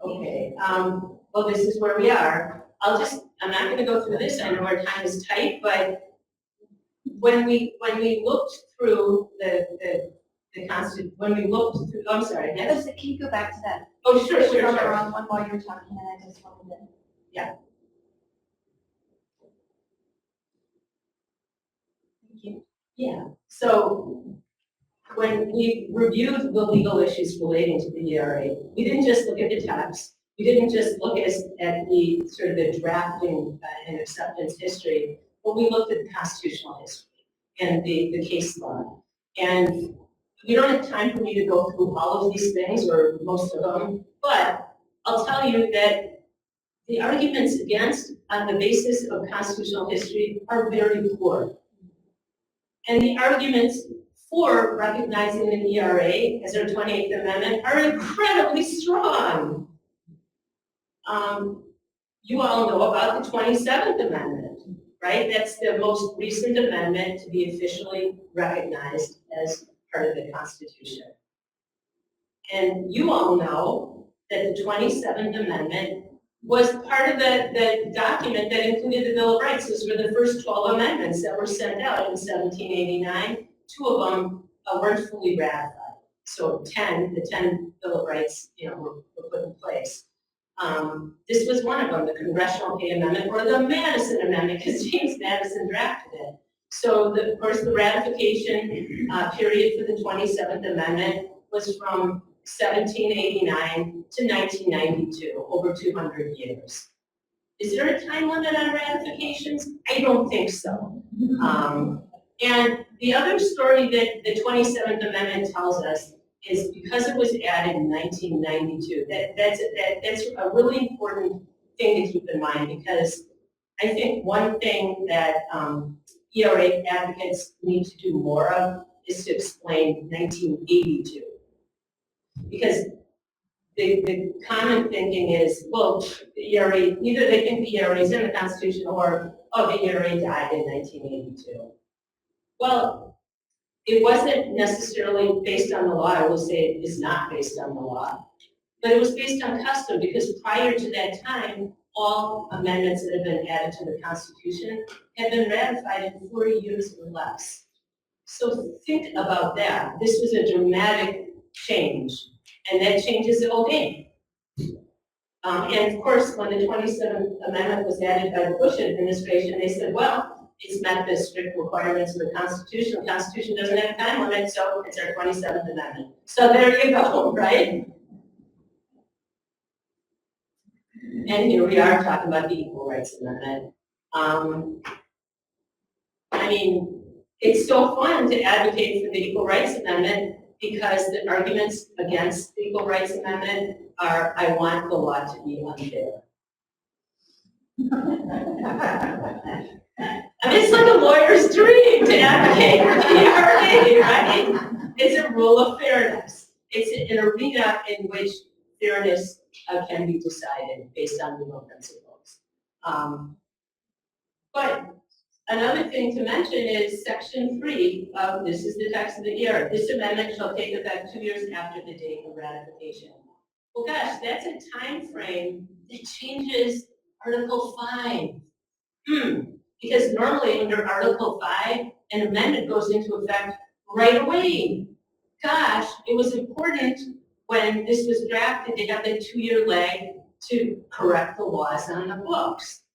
Okay, well, this is where we are. I'm not gonna go through this, I know our time is tight, but when we looked through the Constitution, I'm sorry, next. Can you go back to that? Oh, sure. On the wrong one while you're talking, and I just wanted to. Yeah. Thank you. Yeah, so when we reviewed the legal issues relating to the ERA, we didn't just look at the text. We didn't just look at the sort of the drafting and acceptance history, but we looked at the constitutional history and the case law. And we don't have time for me to go through all of these things, or most of them, but I'll tell you that the arguments against on the basis of constitutional history are very poor. And the arguments for recognizing the ERA as our 28th Amendment are incredibly strong. You all know about the 27th Amendment, right? That's the most recent amendment to be officially recognized as part of the Constitution. And you all know that the 27th Amendment was part of the document that included the Bill of Rights. Those were the first 12 amendments that were sent out in 1789. 2 of them weren't fully ratified. So the 10 Bill of Rights, were put in place. This was one of them, the Congressional Pay Amendment, or the Madison Amendment, because James Madison drafted it. So, of course, the ratification period for the 27th Amendment was from 1789 to 1992, over 200 years. Is there a time limit on ratifications? I don't think so. And the other story that the 27th Amendment tells us is because it was added in 1992. That's a really important thing to keep in mind, because I think one thing that ERA advocates need to do more of is to explain 1982. Because the common thinking is, well, the ERA, either they think the ERA is in the Constitution or, oh, the ERA died in 1982. Well, it wasn't necessarily based on the law. I will say it is not based on the law, but it was based on custom, because prior to that time, all amendments that have been added to the Constitution have been ratified in 40 years or less. So think about that. This was a dramatic change, and that changes the whole game. And of course, when the 27th Amendment was added by the Bush administration, they said, well, it's met the strict requirements of the Constitution. The Constitution doesn't have a time limit, so it's our 27th Amendment. So there you go, right? And here we are talking about the Equal Rights Amendment. I mean, it's so fun to advocate for the Equal Rights Amendment, because the arguments against the Equal Rights Amendment are, I want the law to be unfair. I mean, it's like a lawyer's dream to advocate for the ERA, right? It's a rule of fairness. It's an arena in which fairness can be decided based on legal principles. But another thing to mention is Section 3 of, this is the text of the ERA. This amendment shall take effect 2 years after the date of ratification. Well, gosh, that's a time frame that changes Article 5. Because normally under Article 5, an amendment goes into effect right away. Gosh, it was important when this was drafted to have the 2-year lag to correct the laws on the books.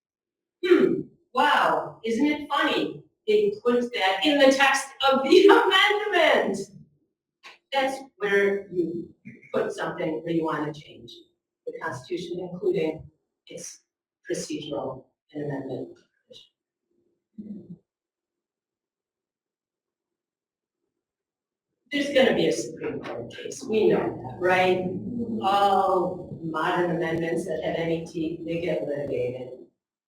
wow, isn't it funny? They put that in the text of the amendment. That's where you put something where you want to change the Constitution, including its procedural and amendment provision. There's going to be a Supreme Court case. We know that, right? All modern amendments that have any teeth, they get litigated.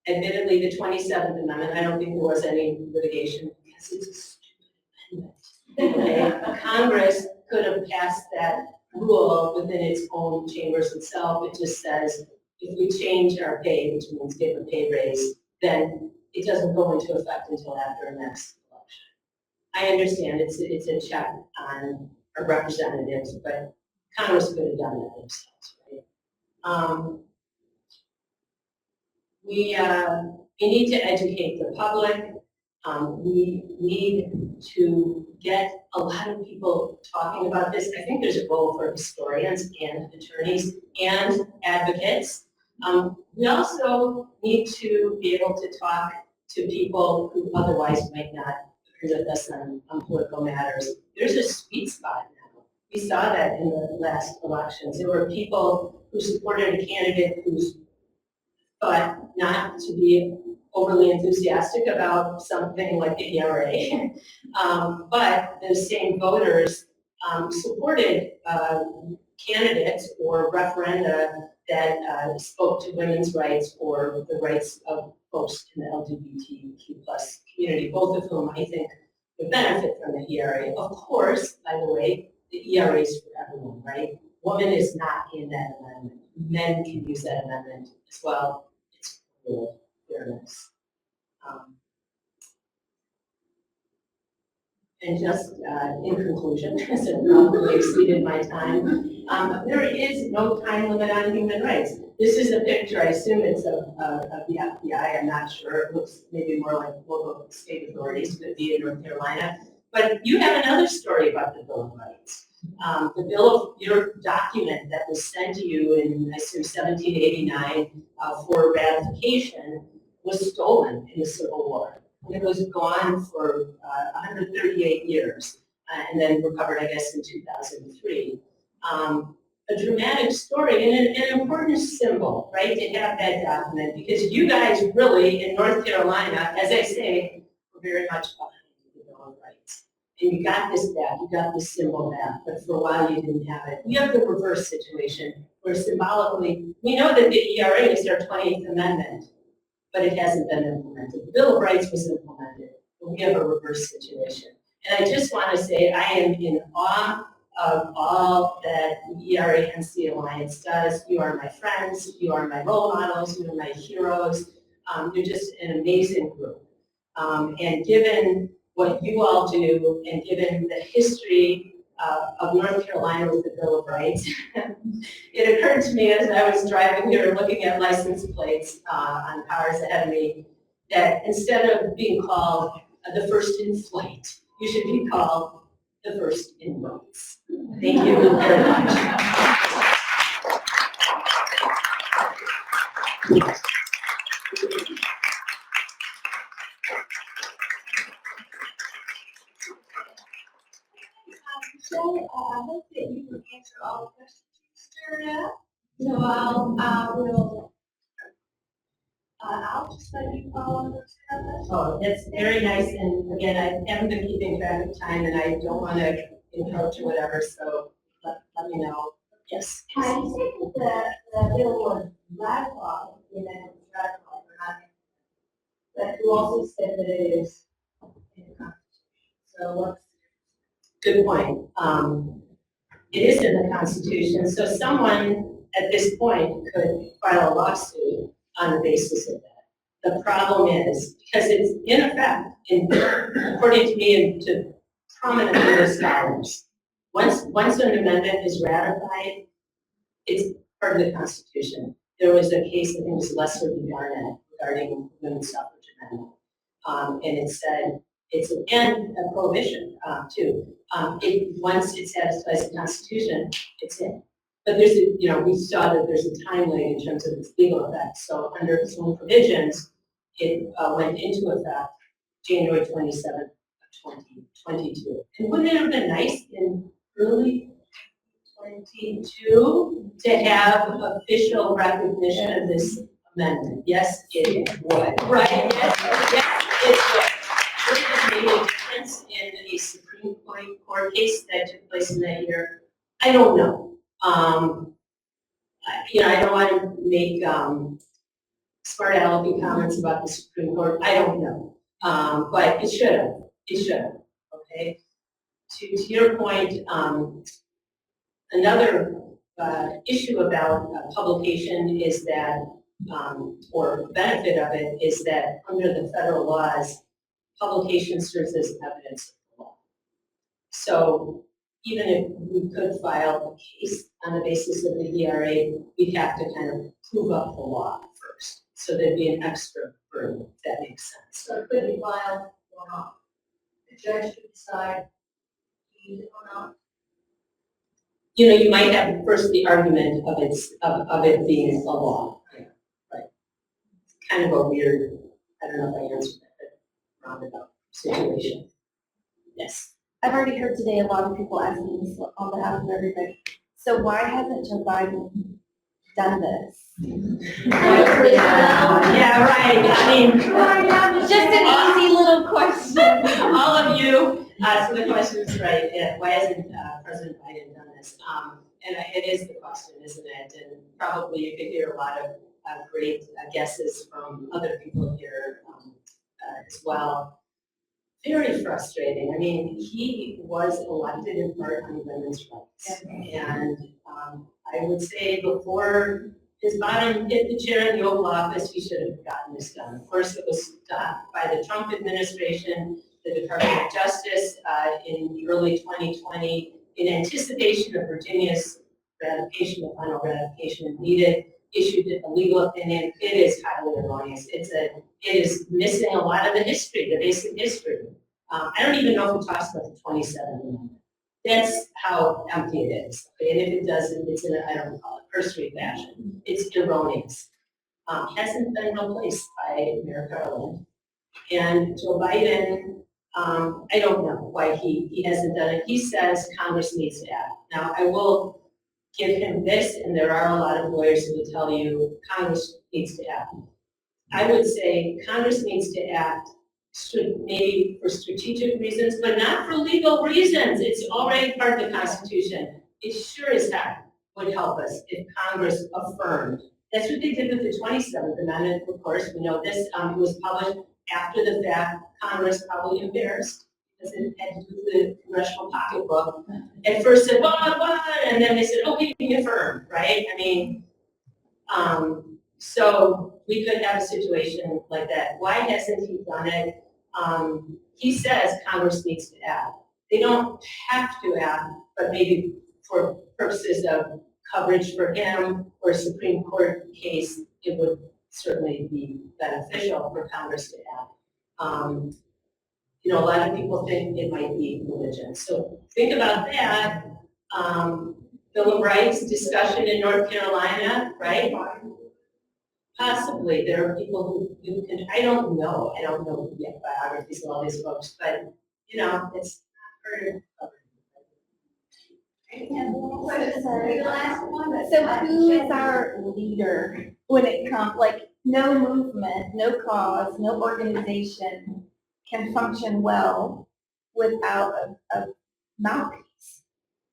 Admittedly, the 27th Amendment, I don't think there was any litigation because it's a stupid amendment. Okay? Congress could have passed that rule within its own chambers itself. It just says, if we change our pay, which means give a pay raise, then it doesn't go into effect until after the next election. I understand it's a check on our representatives, but Congress could have done that themselves, right? We need to educate the public. We need to get a lot of people talking about this. I think there's a role for historians and attorneys and advocates. We also need to be able to talk to people who otherwise might not agree with us on political matters. There's a sweet spot now. We saw that in the last elections. There were people who supported a candidate who's thought not to be overly enthusiastic about something like the ERA. But the same voters supported candidates or referenda that spoke to women's rights or the rights of folks in the LGBTQ plus community, both of whom I think would benefit from the ERA. Of course, by the way, the ERA is for everyone, right? Woman is not in that amendment. Men can use that amendment as well. It's for fairness. And just in conclusion, because it probably exceeded my time, there is no time limit on human rights. This is a picture, I assume it's of the FBI, I'm not sure. It looks maybe more like local state authorities, could be in North Carolina. But you have another story about the Bill of Rights. The Bill of, your document that was sent to you in, I assume, 1789 for ratification was stolen in the Civil War. It was gone for 138 years and then recovered, I guess, in 2003. A dramatic story and an important symbol, right, to have that document, because you guys really, in North Carolina, as I say, were very much behind the Bill of Rights. And you got this back, you got this symbol back, but for a while you didn't have it. We have the reverse situation, where symbolically, we know that the ERA is our 20th Amendment, but it hasn't been implemented. The Bill of Rights was implemented, but we have a reverse situation. And I just want to say I am in awe of all that the ERA-NC Alliance does. You are my friends, you are my role models, you are my heroes. You're just an amazing group. And given what you all do, and given the history of North Carolina with the Bill of Rights, it occurred to me as I was driving here looking at license plates on cars ahead of me, that instead of being called the first in flight, you should be called the first in rights. Thank you very much. So I hope that you can answer all the questions you stirred up. So I'll just let you follow those comments. Oh, that's very nice, and again, I haven't been keeping track of time, and I don't want to encroach or whatever, so let me know. Yes. Hi, you said that the bill was ratified, and then it was ratified or not. But you also said that it is in the Constitution. So what's Good point. It is in the Constitution, so someone at this point could file a lawsuit on the basis of that. The problem is, because it's in effect, according to me and to prominent legal scholars, once an amendment is ratified, it's part of the Constitution. There was a case, I think it was Lesser v. Garnett, regarding women's suffrage amendment. And it said, and a prohibition too. Once it satisfies the Constitution, it's in. But there's we saw that there's a time lag in terms of its legal effect. So under its own provisions, it went into effect January 27th of 2022. And wouldn't it have been nice in early 22 to have official recognition of this amendment? Yes, it would. Right? Yes, it would. Would it have made a difference in a Supreme Court case that took place in that year? I don't know. I don't want to make smart alecky comments about the Supreme Court. I don't know. But it should have. It should have. Okay. To your point, another issue about publication is that, or benefit of it, is that under the federal laws, publication serves as evidence of the law. So even if we could file a case on the basis of the ERA, we'd have to kind of prove up the law first. So there'd be an extra burden, if that makes sense. So it could be filed or not. The judge should decide to use it or not. You might have first the argument of it being a law. Right. It's kind of a weird, I don't know if I answered that, but roundabout situation. Yes. I've already heard today a lot of people asking this on behalf of everybody. So why hasn't Joe Biden done this? Yeah, right. I mean, Just an easy little question. all of you, so the question is right. Yeah, why hasn't President Biden done this? And it is the question, isn't it? And probably you could hear a lot of great guesses from other people here as well. Very frustrating. I mean, he was elected in part on women's rights. And I would say before his bottom hit the chair in the Oval Office, he should have gotten this done. Of course, it was stopped by the Trump administration, the Department of Justice in early 2020, in anticipation of Virginia's ratification, the final ratification needed, issued a legal opinion. It is highly erroneous. It is missing a lot of the history, the basic history. I don't even know if it talks about the 27th Amendment. That's how empty it is. Okay? And if it doesn't, it's in a, I don't call it cursory fashion. It's erroneous. Hasn't been replaced by Mayor Garland. And Joe Biden, I don't know why he hasn't done it. He says Congress needs to act. Now, I will give him this, and there are a lot of lawyers who will tell you Congress needs to act. I would say Congress needs to act maybe for strategic reasons, but not for legal reasons. It's already part of the Constitution. It sure as heck would help us if Congress affirmed. That's what they did with the 27th Amendment, of course. We know this. It was published after the fact. Congress probably embarrassed because it had to do with the congressional pocketbook. At first said, what? And then they said, okay, we affirm, right? I mean, so we could have a situation like that. Why hasn't he done it? He says Congress needs to act. They don't have to act, but maybe for purposes of coverage for him or a Supreme Court case, it would certainly be beneficial for Congress to act. A lot of people think it might be religion. So think about that. Bill of Rights discussion in North Carolina, right? Possibly, there are people who can, I don't know yet biographies of all these folks, but, it's not heard of. Sorry, the last one. So who is our leader when it comes, like, no movement, no cause, no organization can function well without a mouthpiece,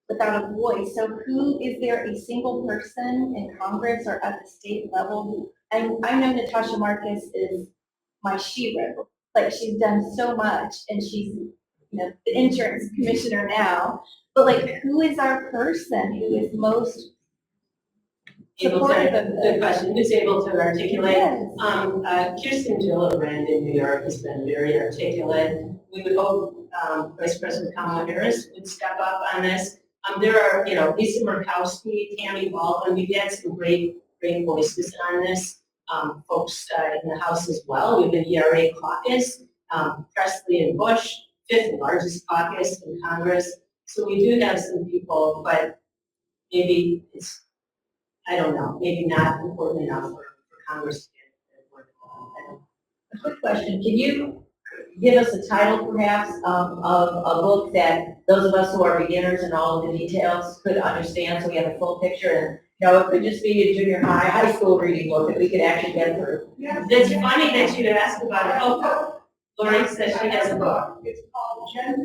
without a voice. So is there a single person in Congress or at the state level who, and I know Natasha Marcus is my shero, like she's done so much and she's, the insurance commissioner now, but like who is our person who is most supportive of The this? question, who's able to articulate? Yes. Kirsten Gillibrand in New York has been very articulate. We would hope Vice President Kamala Harris would step up on this. There are, Lisa Murkowski, Tammy Baldwin, we've had some great voices on this. Folks in the House as well. We have an ERA caucus, Presley and Bush, 5th largest caucus in Congress. So we do have some people, but maybe it's, I don't know, maybe not important enough for Congress to get work on. A quick question, can you give us a title perhaps of a book that those of us who are beginners in all of the details could understand, so we have a full picture? And, it could just be a junior high school reading book that we could actually get through. It's funny that you asked about it. Oh, Lori says she has a book. It's called Gender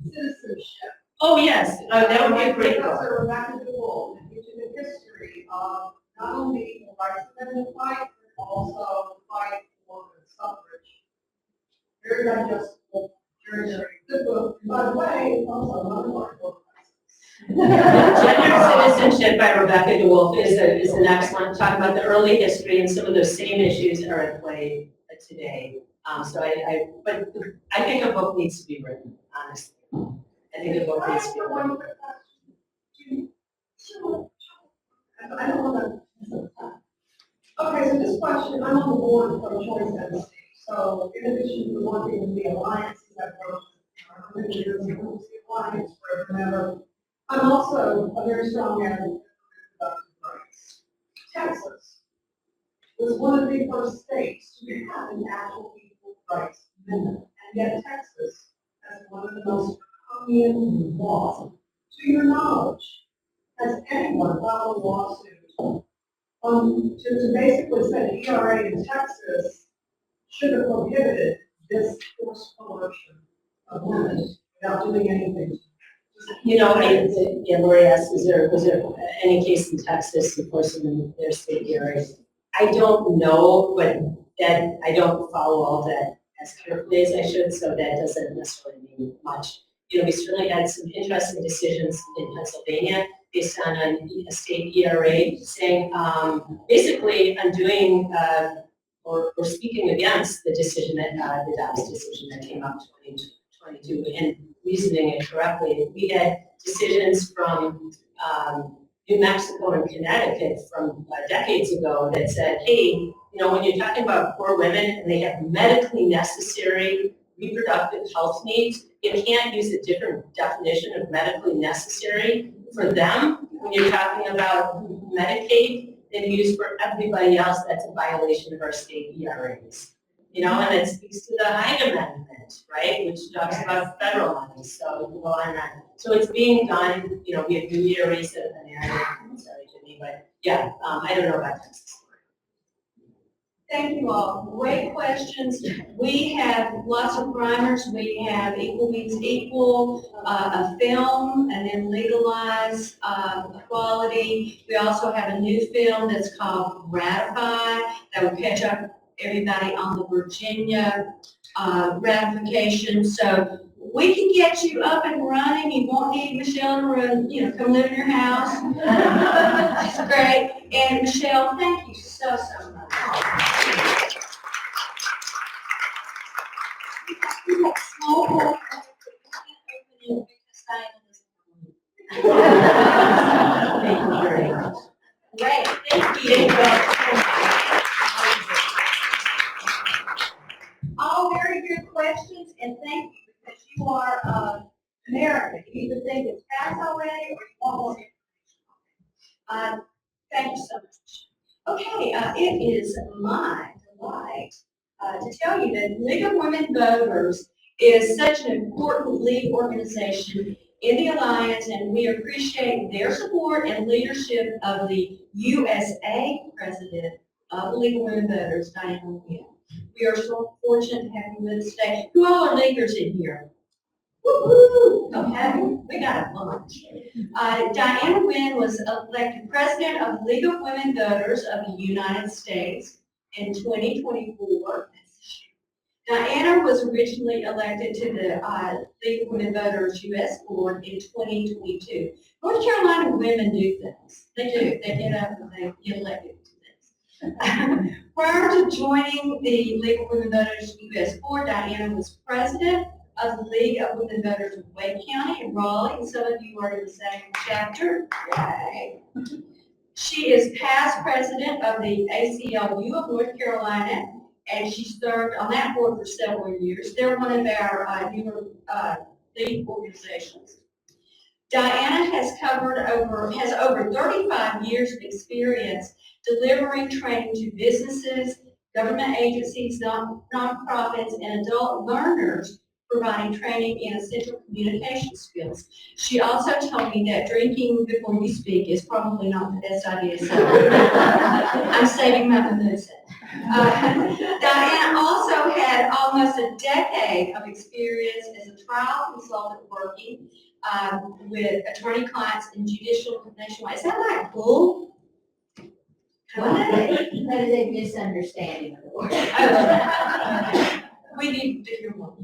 Citizenship. Oh, yes, that would be a great book. Professor Rebecca DeWolf, which is the history of not only the rights of women fight, but also the fight for the suffrage. Very digestible, very good book. By the way, it's also another one book. Gender Citizenship by Rebecca DeWolf is an excellent, talk about the early history and some of those same issues are at play today. But I think a book needs to be written, honestly. I think a book needs to be written. I don't want to. Okay, so this question, I'm on the board for Choice MC. So in addition to working with the alliances that work, the alliance for whatever, I'm also a very strong advocate for reproductive rights. Texas was one of the first states to have an actual equal rights amendment, and yet Texas has one of the most draconian laws. To your knowledge, has anyone filed a lawsuit to basically say the ERA in Texas should have prohibited this forced coercion of women without doing anything? Lori asked, was there any case in Texas enforcing their state ERAs? I don't know, but that, I don't follow all that as carefully as I should, so that doesn't necessarily mean much. We certainly had some interesting decisions in Pennsylvania based on a state ERA saying, basically undoing or speaking against the decision that, the Dobbs decision that came up in 2022 and reasoning it correctly. We had decisions from New Mexico and Connecticut from decades ago that said, hey, when you're talking about poor women and they have medically necessary reproductive health needs, you can't use a different definition of medically necessary for them when you're talking about Medicaid than you use for everybody else. That's a violation of our state ERAs. And it speaks to the Hyde Amendment, right, which talks about federal money. So we can go on and on. So it's being done. We have new ERAs that have been added. Sorry, Jimmy, but yeah, I don't know about Texas. Thank you all. Great questions. We have lots of primers. We have Equal Means Equal, a film, and then Legalize Equality. We also have a new film that's called Ratified that will catch up everybody on the Virginia ratification. So we can get you up and running. You won't need Michelle to come live in your house. It's great. And Michelle, thank you so much. We have small board. Thank you very much. Great, thank you. All very good questions, and thank you, because you are American. You either think it's passed already or you want more information. Thank you so much. Okay, it is my delight to tell you that League of Women Voters is such an important league organization in the Alliance, and we appreciate their support and leadership of the USA President of the League of Women Voters, Dianna Wynn. We are so fortunate to have you with us today. Who all are leaguers in here? Woo-hoo! Okay, we got a bunch. Dianna Wynn was elected President of the League of Women Voters of the United States in 2024. Dianna was originally elected to the League of Women Voters U.S. Board in 2022. North Carolina women do things. They do. They get up and they get elected to things. Prior to joining the League of Women Voters U.S. Board, Dianna was president of the League of Women Voters of Wake County in Raleigh, and some of you are in the same chapter. Yay. She is past president of the ACLU of North Carolina, and she served on that board for several years. They're one of our newer league organizations. Dianna has over 35 years of experience delivering training to businesses, government agencies, nonprofits, and adult learners providing training in essential communication skills. She also told me that drinking before you speak is probably not the best idea, so I'm saving my mimosa. Diana also had almost a decade of experience as a trial consultant working with attorney clients in judicial nationwide. Is that like bull? That is a misunderstanding of the word. We need to hear more.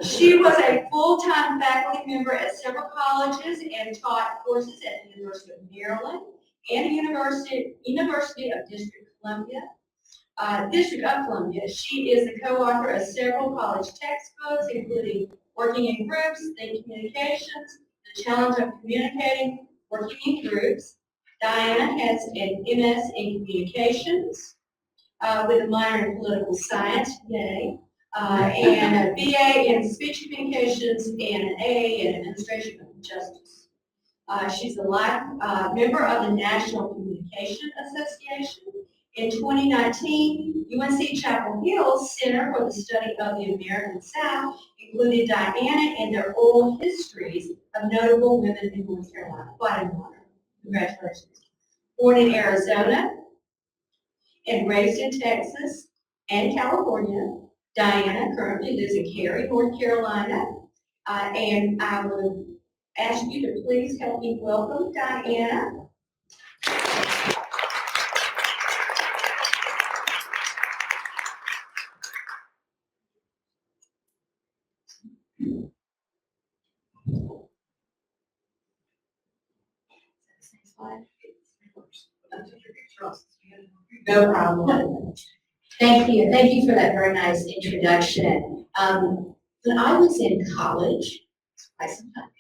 She was a full-time faculty member at several colleges and taught courses at the University of Maryland and the University of District of Columbia. She is the co-author of several college textbooks, including Working in Groups, Think Communications, The Challenge of Communicating, Working in Groups. Diana has an MS in Communications with a minor in Political Science, yay, and a BA in Speech Communications and an AA in Administration of Justice. She's a life member of the National Communication Association. In 2019, UNC Chapel Hill Center for the Study of the American South included Diana in their oral histories of notable women in North Carolina. Quite an honor. Congratulations. Born in Arizona and raised in Texas and California, Diana currently lives in Cary, North Carolina. And I would ask you to please help me welcome Diana. No problem. Thank you. Thank you for that very nice introduction. When I was in college, quite some time ago,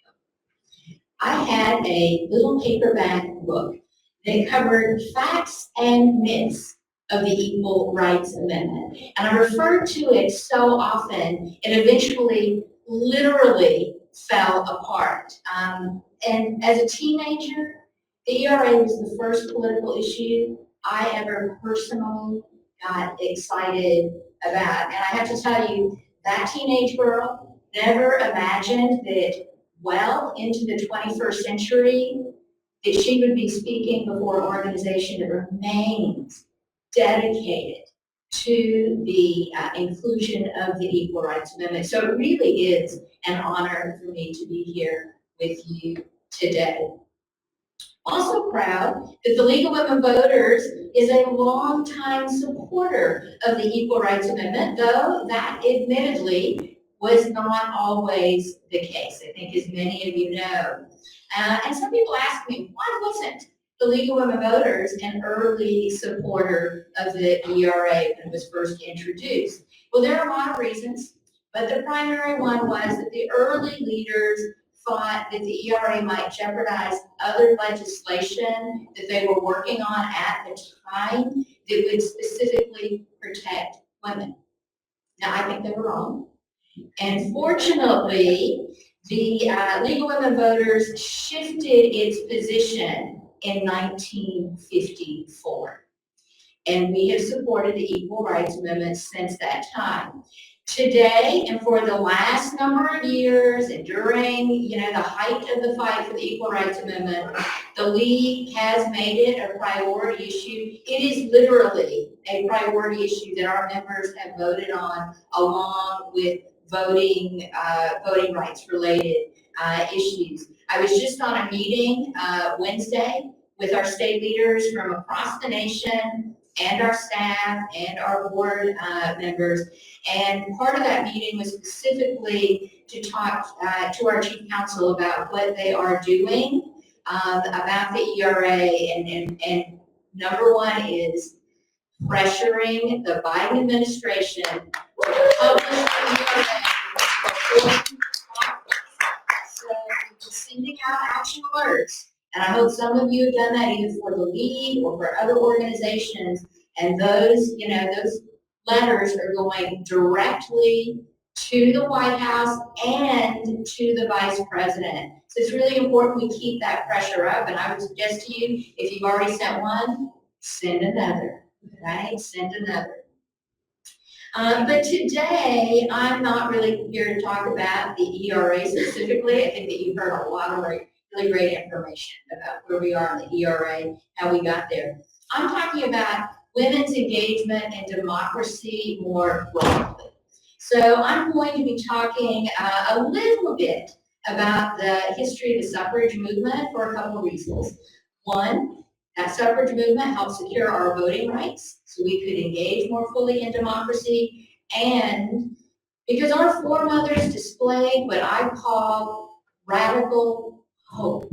I had a little paperback book that covered facts and myths of the Equal Rights Amendment. And I referred to it so often, it eventually literally fell apart. And as a teenager, the ERA was the first political issue I ever personally got excited about. And I have to tell you, that teenage girl never imagined that well into the 21st century that she would be speaking before an organization that remains dedicated to the inclusion of the Equal Rights Amendment. So it really is an honor for me to be here with you today. Also proud that the League of Women Voters is a longtime supporter of the Equal Rights Amendment, though that admittedly was not always the case, I think, as many of you know. And some people ask me, why wasn't the League of Women Voters an early supporter of the ERA when it was first introduced? Well, there are a lot of reasons, but the primary one was that the early leaders thought that the ERA might jeopardize other legislation that they were working on at the time that would specifically protect women. Now, I think they were wrong. And fortunately, the League of Women Voters shifted its position in 1954. And we have supported the Equal Rights Amendment since that time. Today, and for the last number of years, and during, the height of the fight for the Equal Rights Amendment, the League has made it a priority issue. It is literally a priority issue that our members have voted on, along with voting rights related issues. I was just on a meeting Wednesday with our state leaders from across the nation, and our staff and our board members. And part of that meeting was specifically to talk to our chief counsel about what they are doing about the ERA. And number one is pressuring the Biden administration to publish the ERA before so just sending out action alerts. And I hope some of you have done that either for the League or for other organizations. And those, those letters are going directly to the White House and to the Vice President. So it's really important we keep that pressure up. And I would suggest to you, if you've already sent one, send another, right? Send another. But today, I'm not really here to talk about the ERA specifically. I think that you've heard a lot of really great information about where we are in the ERA, how we got there. I'm talking about women's engagement in democracy more broadly. So I'm going to be talking a little bit about the history of the suffrage movement for a couple of reasons. One, that suffrage movement helped secure our voting rights so we could engage more fully in democracy, and because our foremothers displayed what I call radical hope,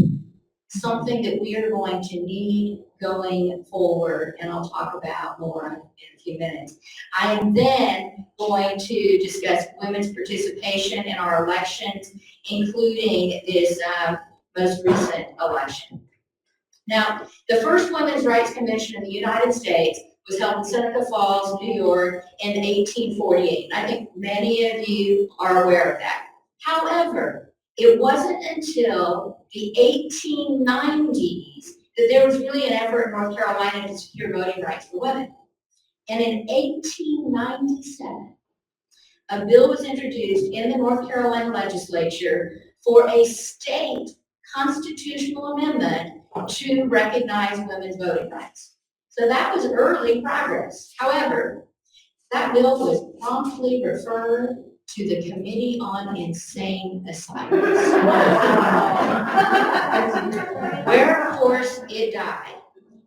something that we are going to need going forward, and I'll talk about more in a few minutes. I am then going to discuss women's participation in our elections, including this most recent election. Now, the first Women's Rights Convention in the United States was held in Seneca Falls, New York in 1848. I think many of you are aware of that. However, it wasn't until the 1890s that there was really an effort in North Carolina to secure voting rights for women. And in 1897, a bill was introduced in the North Carolina legislature for a state constitutional amendment to recognize women's voting rights. So that was early progress. However, that bill was promptly referred to the Committee on Insane Asylums, where, of course, it died.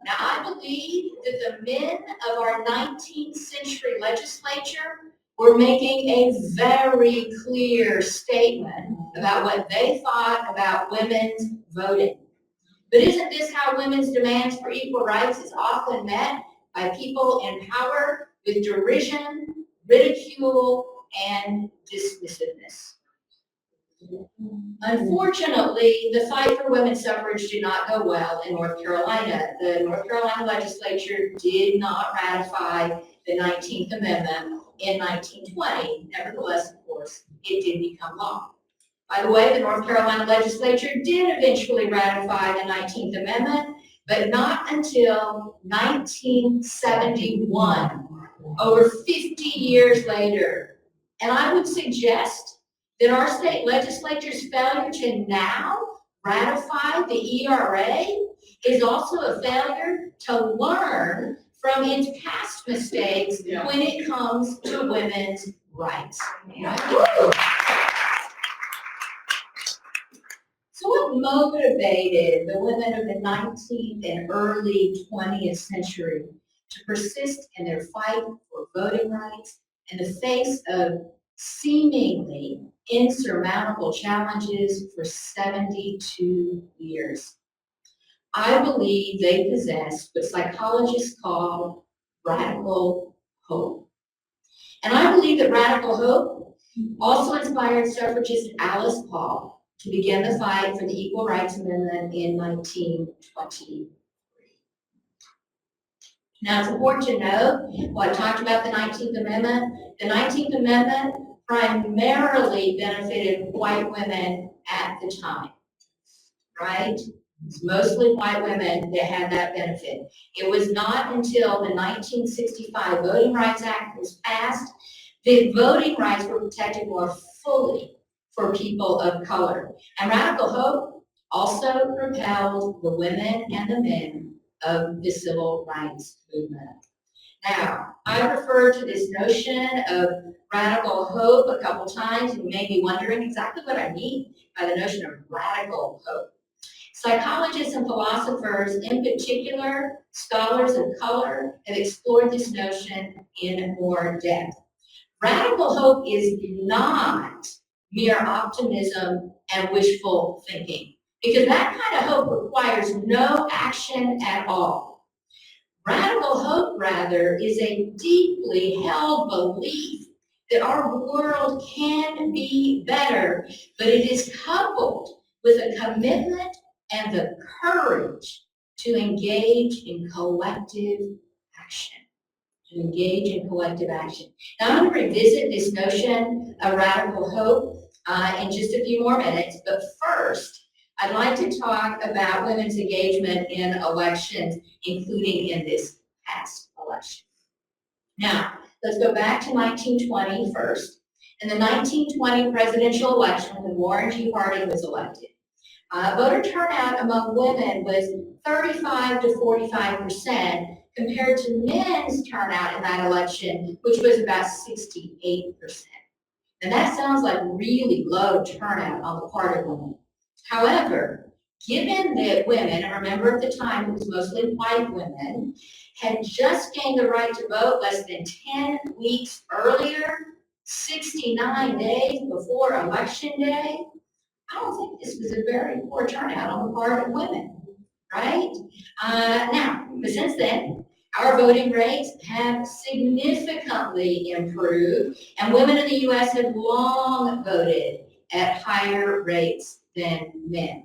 Now, I believe that the men of our 19th century legislature were making a very clear statement about what they thought about women's voting. But isn't this how women's demands for equal rights is often met by people in power with derision, ridicule, and dismissiveness? Unfortunately, the fight for women's suffrage did not go well in North Carolina. The North Carolina legislature did not ratify the 19th Amendment in 1920. Nevertheless, of course, it did become law. By the way, the North Carolina legislature did eventually ratify the 19th Amendment, but not until 1971, over 50 years later. And I would suggest that our state legislature's failure to now ratify the ERA is also a failure to learn from its past mistakes when it comes to women's rights. So what motivated the women of the 19th and early 20th century to persist in their fight for voting rights in the face of seemingly insurmountable challenges for 72 years? I believe they possessed what psychologists call radical hope. And I believe that radical hope also inspired suffragist Alice Paul to begin the fight for the Equal Rights Amendment in 1923. Now, it's important to note, well, I talked about the 19th Amendment. The 19th Amendment primarily benefited white women at the time, right? It's mostly white women that had that benefit. It was not until the 1965 Voting Rights Act was passed that voting rights were protected more fully for people of color. And radical hope also propelled the women and the men of the civil rights movement. Now, I referred to this notion of radical hope a couple times, and you may be wondering exactly what I mean by the notion of radical hope. Psychologists and philosophers, in particular, scholars of color, have explored this notion in more depth. Radical hope is not mere optimism and wishful thinking, because that kind of hope requires no action at all. Radical hope, rather, is a deeply held belief that our world can be better, but it is coupled with a commitment and the courage to engage in collective action. Now, I'm going to revisit this notion of radical hope in just a few more minutes, but first, I'd like to talk about women's engagement in elections, including in this past election. Now, let's go back to 1920 first. In the 1920 presidential election, when Warren G. Harding was elected, voter turnout among women was 35 to 45% compared to men's turnout in that election, which was about 68%. And that sounds like really low turnout on the part of women. However, given that women, and remember at the time it was mostly white women, had just gained the right to vote less than 10 weeks earlier, 69 days before Election Day, I don't think this was a very poor turnout on the part of women, right? But since then, our voting rates have significantly improved, and women in the U.S. have long voted at higher rates than men.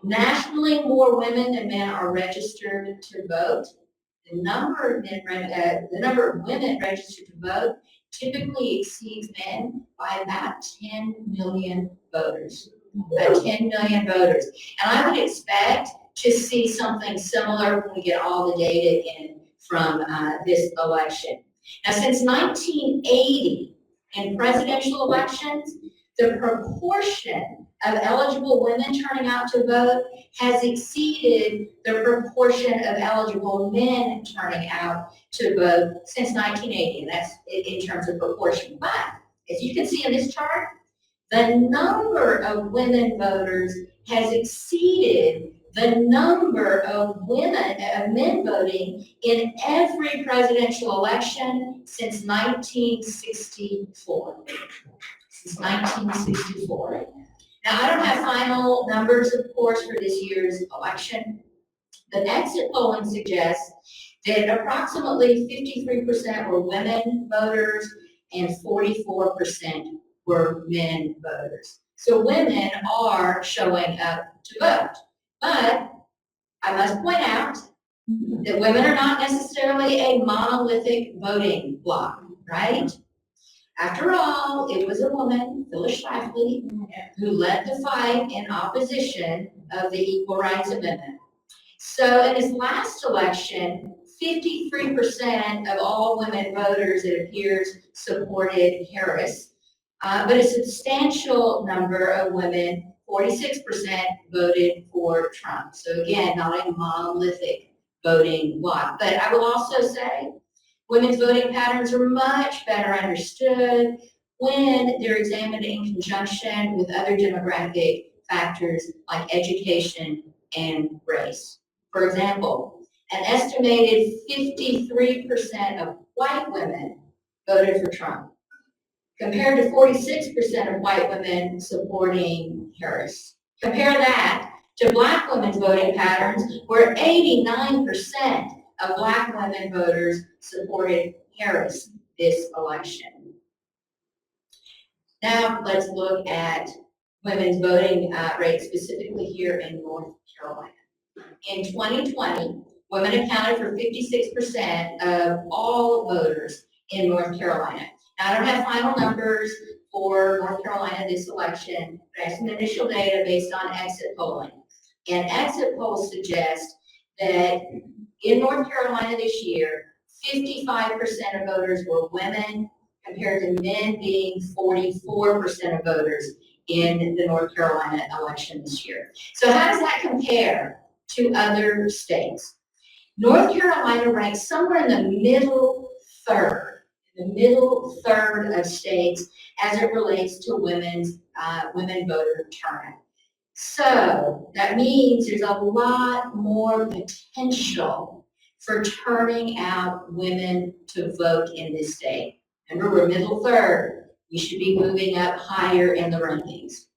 Nationally, more women than men are registered to vote. The number of women registered to vote typically exceeds men by about 10 million voters. About 10 million voters. And I would expect to see something similar when we get all the data in from this election. Now, since 1980, in presidential elections, the proportion of eligible women turning out to vote has exceeded the proportion of eligible men turning out to vote since 1980, and that's in terms of proportion. But, as you can see in this chart, the number of women voters has exceeded the number of men voting in every presidential election since 1964. Since 1964. Now, I don't have final numbers, of course, for this year's election, but exit polling suggests that approximately 53% were women voters and 44% were men voters. So women are showing up to vote. But I must point out that women are not necessarily a monolithic voting bloc, right? After all, it was a woman, Phyllis Schlafly, who led the fight in opposition of the Equal Rights Amendment. So in his last election, 53% of all women voters, it appears, supported Harris. But a substantial number of women, 46%, voted for Trump. So again, not a monolithic voting bloc. But I will also say, women's voting patterns are much better understood when they're examined in conjunction with other demographic factors like education and race. For example, an estimated 53% of white women voted for Trump, compared to 46% of white women supporting Harris. Compare that to Black women's voting patterns, where 89% of Black women voters supported Harris this election. Now let's look at women's voting rates specifically here in North Carolina. In 2020, women accounted for 56% of all voters in North Carolina. Now, I don't have final numbers for North Carolina this election, but I have some initial data based on exit polling. And exit polls suggest that in North Carolina this year, 55% of voters were women, compared to men being 44% of voters in the North Carolina election this year. So how does that compare to other states? North Carolina ranks somewhere in the middle third of states as it relates to women voter turnout. So that means there's a lot more potential for turning out women to vote in this state. Remember, we're middle third. We should be moving up higher in the rankings.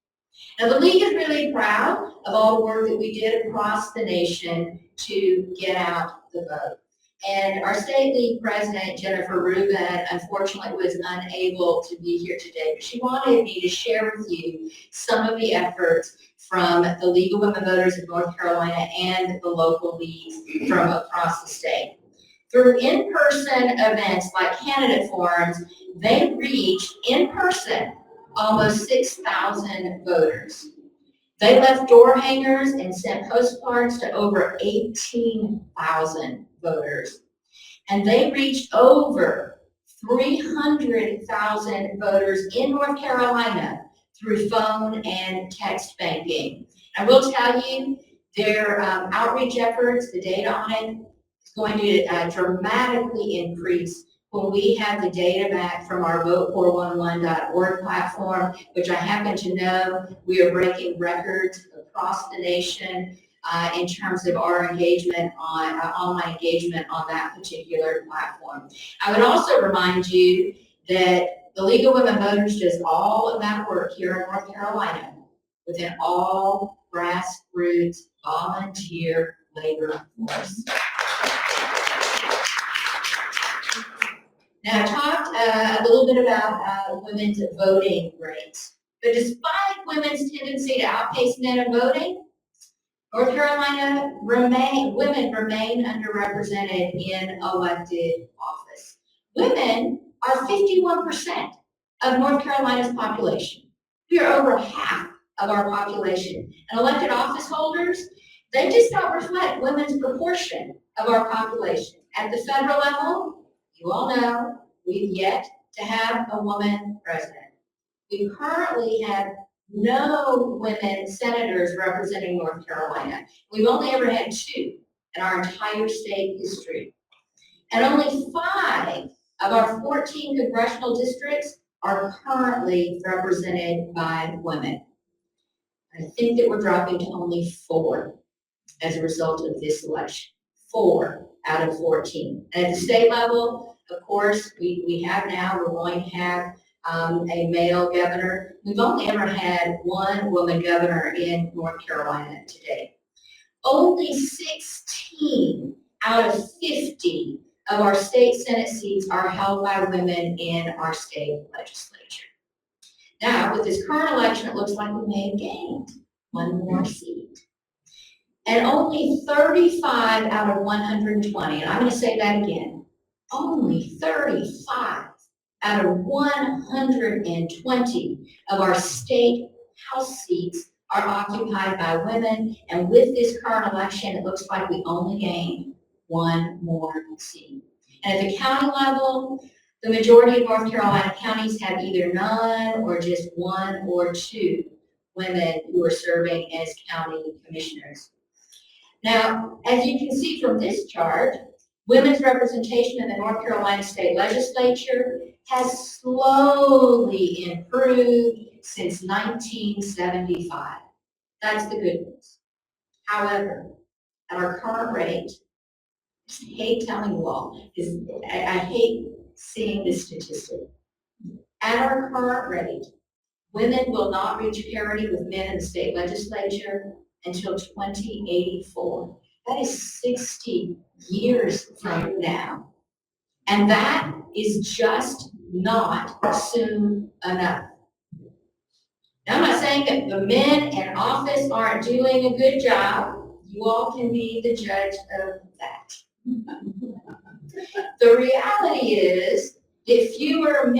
Now, the League is really proud of all the work that we did across the nation to get out the vote. And our state league president, Jennifer Rubin, unfortunately was unable to be here today, but she wanted me to share with you some of the efforts from the League of Women Voters of North Carolina and the local leagues from across the state. Through in-person events like candidate forums, they reached in person almost 6,000 voters. They left door hangers and sent postcards to over 18,000 voters. And they reached over 300,000 voters in North Carolina through phone and text banking. I will tell you, their outreach efforts, the data on it, is going to dramatically increase when we have the data back from our vote411.org platform, which I happen to know we are breaking records across the nation in terms of our engagement on online engagement on that particular platform. I would also remind you that the League of Women Voters does all of that work here in North Carolina within all grassroots volunteer labor force. Now, I talked a little bit about women's voting rates, but despite women's tendency to outpace men in voting, North Carolina women remain underrepresented in elected office. Women are 51% of North Carolina's population. We are over half of our population. And elected office holders, they just don't reflect women's proportion of our population. At the federal level, you all know we've yet to have a woman president. We currently have no women senators representing North Carolina. We've only ever had 2 in our entire state history. And only 5 of our 14 congressional districts are currently represented by women. I think that we're dropping to only 4 as a result of this election. 4 out of 14. And at the state level, of course, we're going to have a male governor. We've only ever had 1 woman governor in North Carolina to date. Only 16 out of 50 of our state Senate seats are held by women in our state legislature. Now, with this current election, it looks like we may have gained 1 more seat. And only 35 out of 120, and I'm going to say that again, only 35 out of 120 of our state House seats are occupied by women. And with this current election, it looks like we only gained 1 more seat. And at the county level, the majority of North Carolina counties have either none or just 1 or 2 women who are serving as county commissioners. Now, as you can see from this chart, women's representation in the North Carolina State Legislature has slowly improved since 1975. That's the good news. However, at our current rate, I hate telling you all, I hate seeing this statistic. At our current rate, women will not reach parity with men in the state legislature until 2084. That is 60 years from now. And that is just not soon enough. Now, I'm not saying that the men in office aren't doing a good job. You all can be the judge of that. The reality is that fewer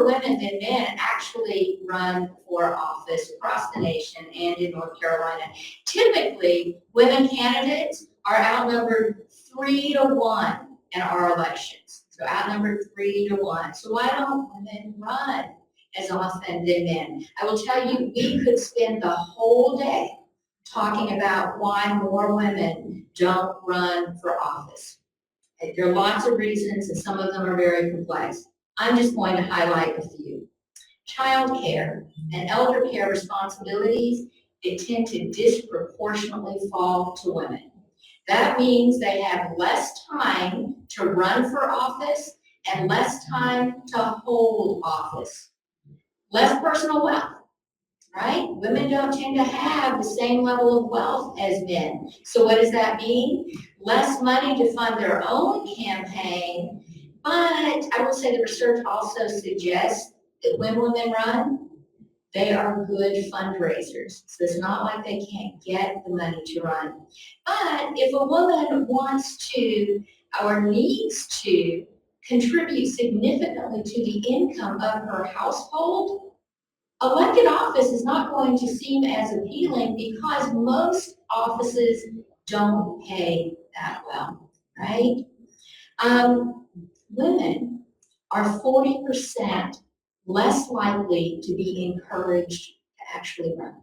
women than men actually run for office across the nation and in North Carolina. Typically, women candidates are outnumbered 3 to 1 in our elections. So outnumbered 3 to 1. So why don't women run as often than men? I will tell you, we could spend the whole day talking about why more women don't run for office. There are lots of reasons, and some of them are very complex. I'm just going to highlight a few. Child care and elder care responsibilities, they tend to disproportionately fall to women. That means they have less time to run for office and less time to hold office. Less personal wealth, right? Women don't tend to have the same level of wealth as men. So what does that mean? Less money to fund their own campaign, but I will say the research also suggests that when women run, they are good fundraisers. So it's not like they can't get the money to run. But if a woman wants to or needs to contribute significantly to the income of her household, elected office is not going to seem as appealing because most offices don't pay that well, right? Women are 40% less likely to be encouraged to actually run.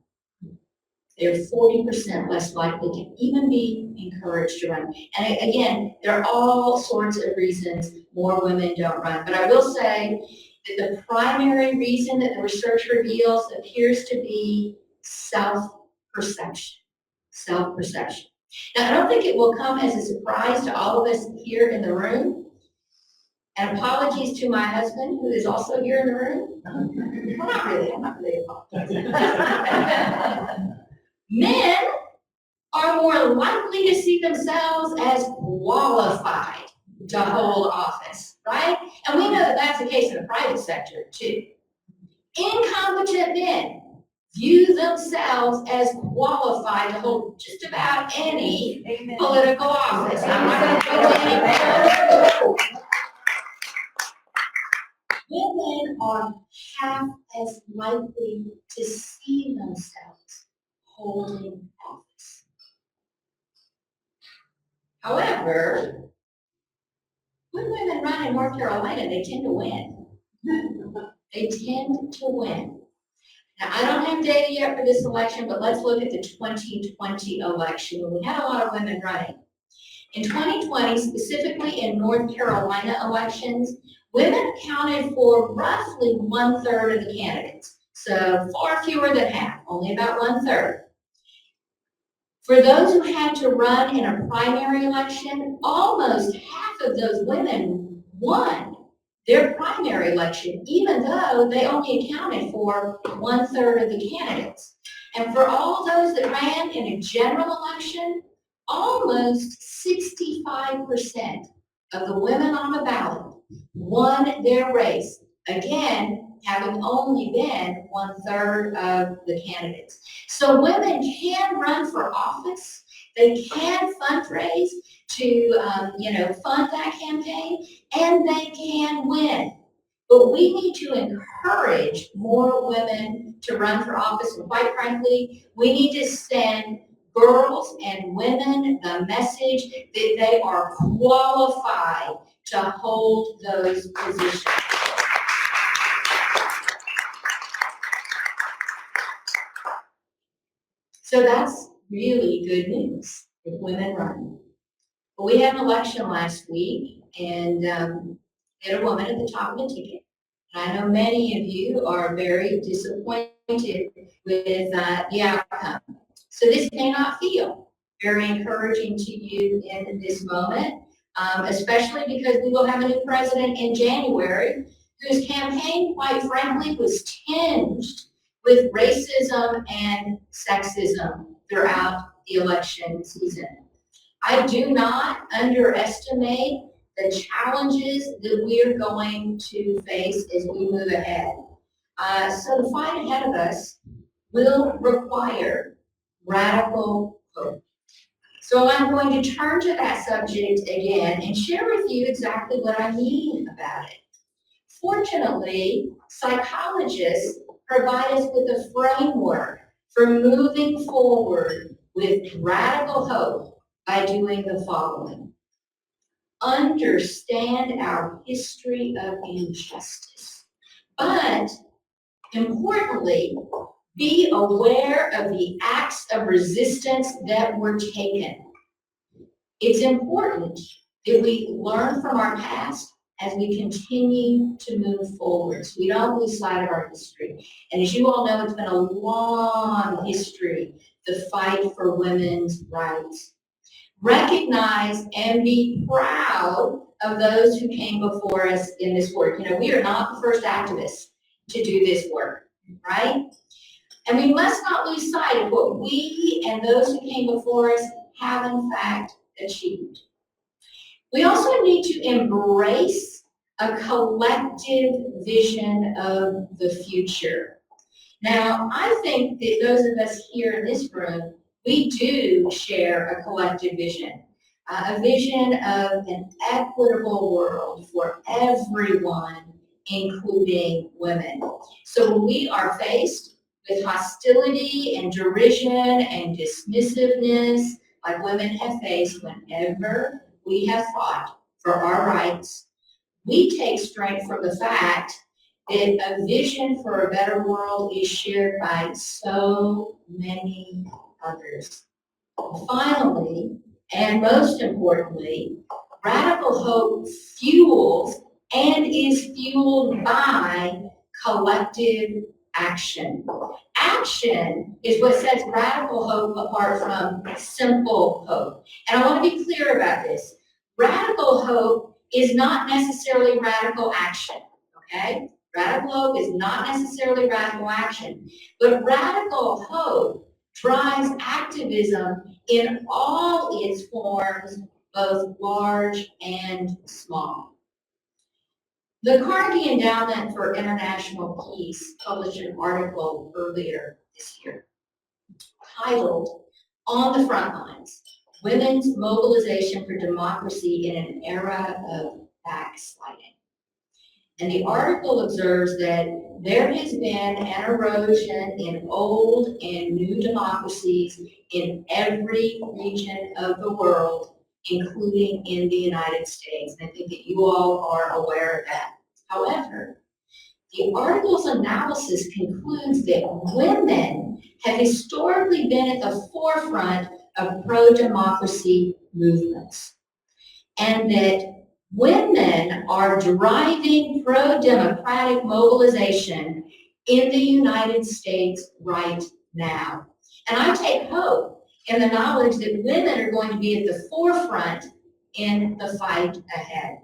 They're 40% less likely to even be encouraged to run. And again, there are all sorts of reasons more women don't run. But I will say that the primary reason that the research reveals appears to be self-perception. Self-perception. Now, I don't think it will come as a surprise to all of us here in the room. And apologies to my husband, who is also here in the room. Well, I'm not really apologizing. Men are more likely to see themselves as qualified to hold office, right? And we know that that's the case in the private sector too. Incompetent men view themselves as qualified to hold just about any political office. I'm not going to go any further. Women are half as likely to see themselves holding office. However, when women run in North Carolina, they tend to win. They tend to win. Now, I don't have data yet for this election, but let's look at the 2020 election, when we had a lot of women running. In 2020, specifically in North Carolina elections, women accounted for roughly 1/3 of the candidates. So far fewer than half, only about 1/3. For those who had to run in a primary election, almost half of those women won their primary election, even though they only accounted for 1/3 of the candidates. And for all those that ran in a general election, almost 65% of the women on the ballot won their race, again, having only been 1/3 of the candidates. So women can run for office, they can fundraise to, fund that campaign, and they can win. But we need to encourage more women to run for office, and quite frankly, we need to send girls and women the message that they are qualified to hold those positions. So that's really good news if women run. But we had an election last week, and we had a woman at the top of the ticket. And I know many of you are very disappointed with the outcome. So this may not feel very encouraging to you in this moment, especially because we will have a new president in January whose campaign, quite frankly, was tinged with racism and sexism throughout the election season. I do not underestimate the challenges that we are going to face as we move ahead. So the fight ahead of us will require radical hope. So I'm going to turn to that subject again and share with you exactly what I mean about it. Fortunately, psychologists provide us with a framework for moving forward with radical hope by doing the following. Understand our history of injustice, but importantly, be aware of the acts of resistance that were taken. It's important that we learn from our past as we continue to move forward, so we don't lose sight of our history. And as you all know, it's been a long history, the fight for women's rights. Recognize and be proud of those who came before us in this work. We are not the first activists to do this work, right? And we must not lose sight of what we and those who came before us have in fact achieved. We also need to embrace a collective vision of the future. Now, I think that those of us here in this room, we do share a collective vision, a vision of an equitable world for everyone, including women. So when we are faced with hostility and derision and dismissiveness, like women have faced whenever we have fought for our rights, We take strength from the fact that a vision for a better world is shared by so many others. Finally, and most importantly, radical hope fuels and is fueled by collective action. Action is what sets radical hope apart from simple hope. And I want to be clear about this. Radical hope is not necessarily radical action, okay? Radical hope is not necessarily radical action, but radical hope drives activism in all its forms, both large and small. The Carnegie Endowment for International Peace published an article earlier this year titled, "On the Front Lines, Women's Mobilization for Democracy in an Era of Backsliding." And the article observes that there has been an erosion in old and new democracies in every region of the world, including in the United States. And I think that you all are aware of that. However, the article's analysis concludes that women have historically been at the forefront of pro-democracy movements, and that women are driving pro-democratic mobilization in the United States right now. And I take hope in the knowledge that women are going to be at the forefront in the fight ahead.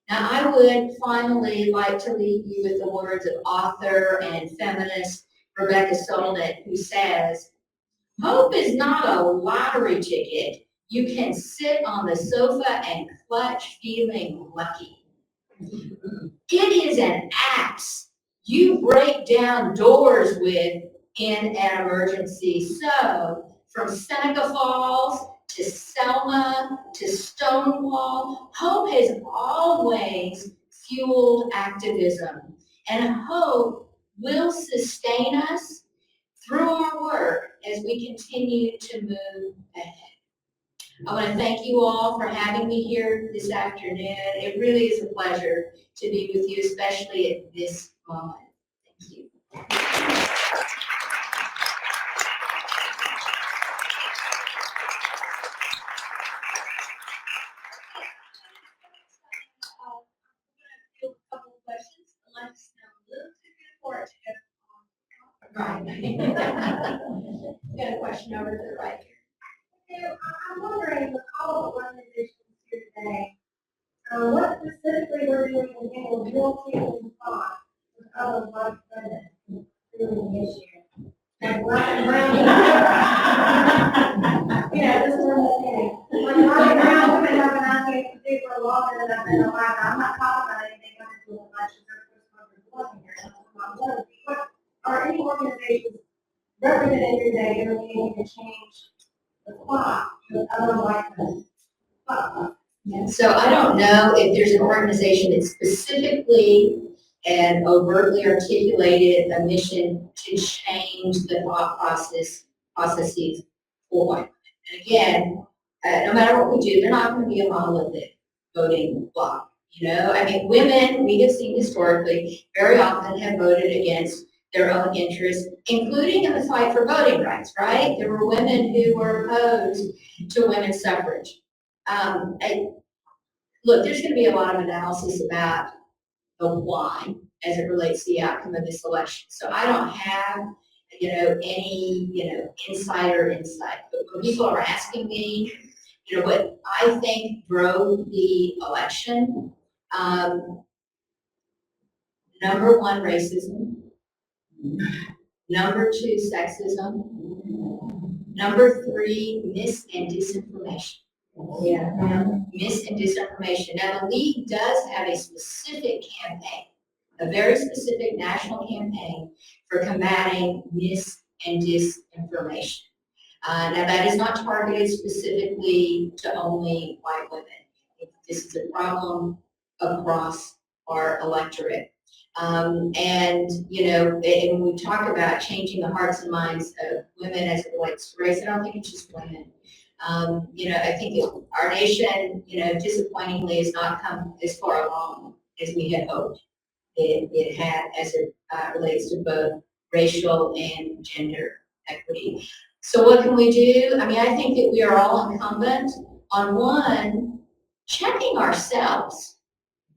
Now, I would finally like to leave you with the words of author and feminist Rebecca Solnit, who says, "Hope is not a lottery ticket you can sit on the sofa and clutch feeling lucky. It is an axe you break down doors with in an emergency." So, from Seneca Falls to Selma to Stonewall, hope has always fueled activism, and hope will sustain us through our work as we continue to move ahead. I want to thank you all for having me here this afternoon. It really is a pleasure to be with you, especially at this moment. Thank you. Right. Got a question over to the right here. I'm wondering, with all the organizations here today, what specifically we're doing to handle guilty and thought with other black women through the issue? Like black and brown. Yeah, this is what I'm saying. Like black and brown women have been asking to do for longer than I've been alive. I'm not talking about anything coming to elections or what are any organizations represented here today that are looking to change the thought with other white women? So I don't know if there's an organization that specifically and overtly articulated a mission to change the thought processes for white women. And again, no matter what we do, they're not going to be a monolithic voting bloc. You know, I mean, women, we have seen historically, very often have voted against their own interests, including in the fight for voting rights, right? There were women who were opposed to women's suffrage. Look, there's going to be a lot of analysis about the why as it relates to the outcome of this election. So I don't have, any, insider insight. But when people are asking me, what I think drove the election, number one, racism. Number two, sexism. Number three, mis and disinformation. Yeah. Mis and disinformation. Now, the league does have a specific campaign, a very specific national campaign for combating mis and disinformation. Now, that is not targeted specifically to only white women. This is a problem across our electorate. And when we talk about changing the hearts and minds of women as it relates to race, I don't think it's just women. I think our nation, disappointingly has not come as far along as we had hoped it had as it relates to both racial and gender equity. So what can we do? I mean, I think that we are all incumbent on one, checking ourselves,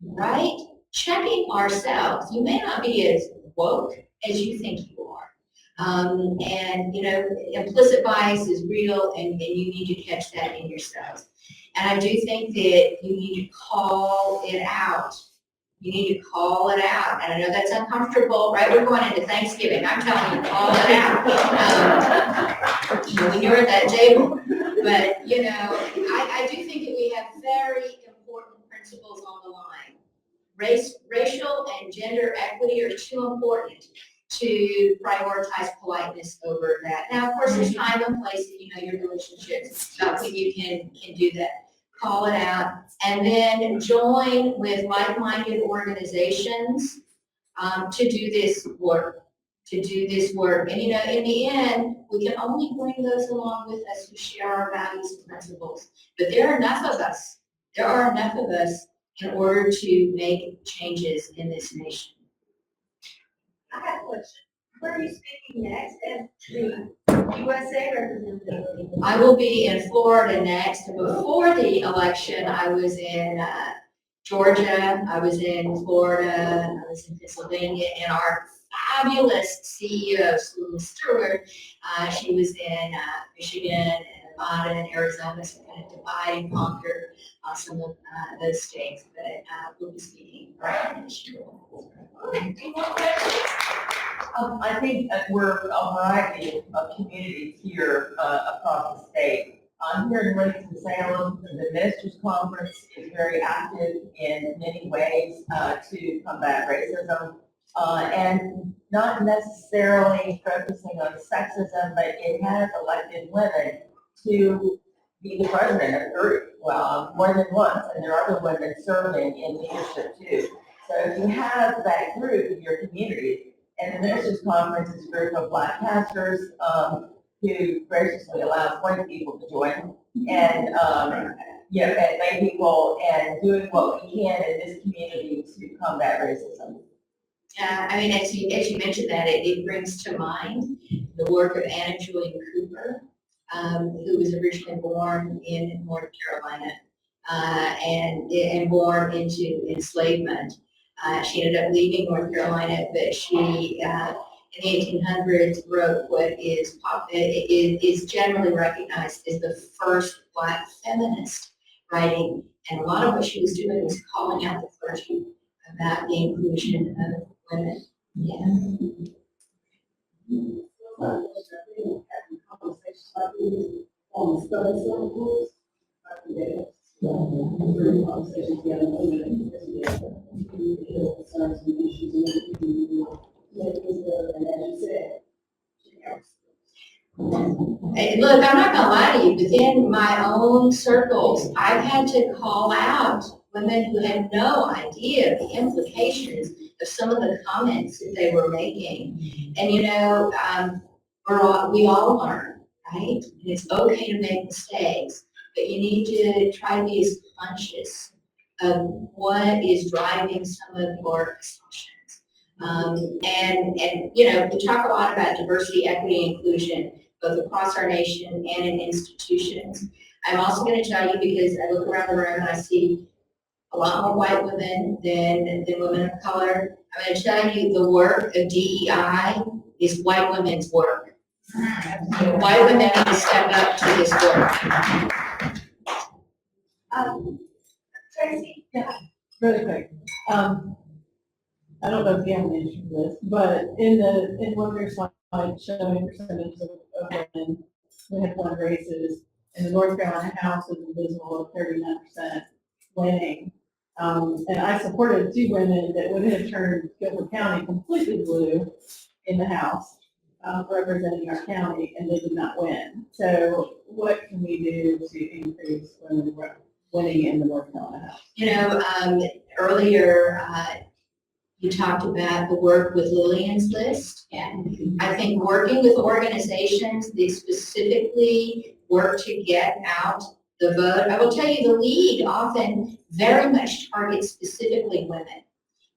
right? Checking ourselves. You may not be as woke as you think you are. Implicit bias is real and you need to catch that in yourselves. And I do think that you need to call it out. You need to call it out. And I know that's uncomfortable, right? We're going into Thanksgiving. I'm telling you, call it out. When you're at that table. But, I do think that we have very important principles on the line. Racial and gender equity are too important to prioritize politeness over that. Now, of course, there's time and place that your relationships when you can do that. Call it out, and then join with like-minded organizations to do this work. And in the end, we can only bring those along with us who share our values and principles. But there are enough of us. There are enough of us in order to make changes in this nation. I have a question. Where are you speaking next as the USA representative? I will be in Florida next. Before the election, I was in Georgia, I was in Florida, I was in Pennsylvania, and our fabulous CEO, Sue Stewart, she was in Michigan and Nevada and Arizona, so kind of divide and conquer some of those states. But we'll be speaking right this year. I think that we're a variety of communities here across the state. I'm here in Winston-Salem. The Ministers' Conference is very active in many ways to combat racism, and not necessarily focusing on sexism, but it has elected women to be the president of the group. Well, more than once, and there are other women serving in leadership too. So if you have that group in your community, and the Ministers' Conference is a group of Black pastors who graciously allows white people to join, and and lay people, and doing what we can in this community to combat racism. I mean, as you mentioned that, it brings to mind the work of Anna Julia Cooper, who was originally born in North Carolina and born into enslavement. She ended up leaving North Carolina, but she, in the 1800s, wrote what is generally recognized as the first Black feminist writing. And a lot of what she was doing was calling out the clergy about the inclusion of women. Yeah. Hey, look, I'm not gonna lie to you, within my own circles, I've had to call out women who had no idea the implications of some of the comments that they were making. And we all learn, right? And it's okay to make mistakes, but you need to try to be as conscious of what is driving some of your assumptions. We talk a lot about diversity, equity, inclusion, both across our nation and in institutions. I'm also going to tell you, because I look around the room and I see a lot more white women than women of color. I'm going to tell you the work of DEI is white women's work. White women need to step up to this work. Tracy? Yeah, really quick. I don't know if you have an answer for this, but in one of your slides showing percentages of women who had won races, in the North Carolina House was invisible at 39% winning. And I supported two women that would have turned Guilford County completely blue in the House, representing our county, and they did not win. So what can we do to increase women winning in the North Carolina House? Earlier, You talked about the work with Lillian's list. And I think working with organizations that specifically work to get out the vote. I will tell you, the league often very much targets specifically women.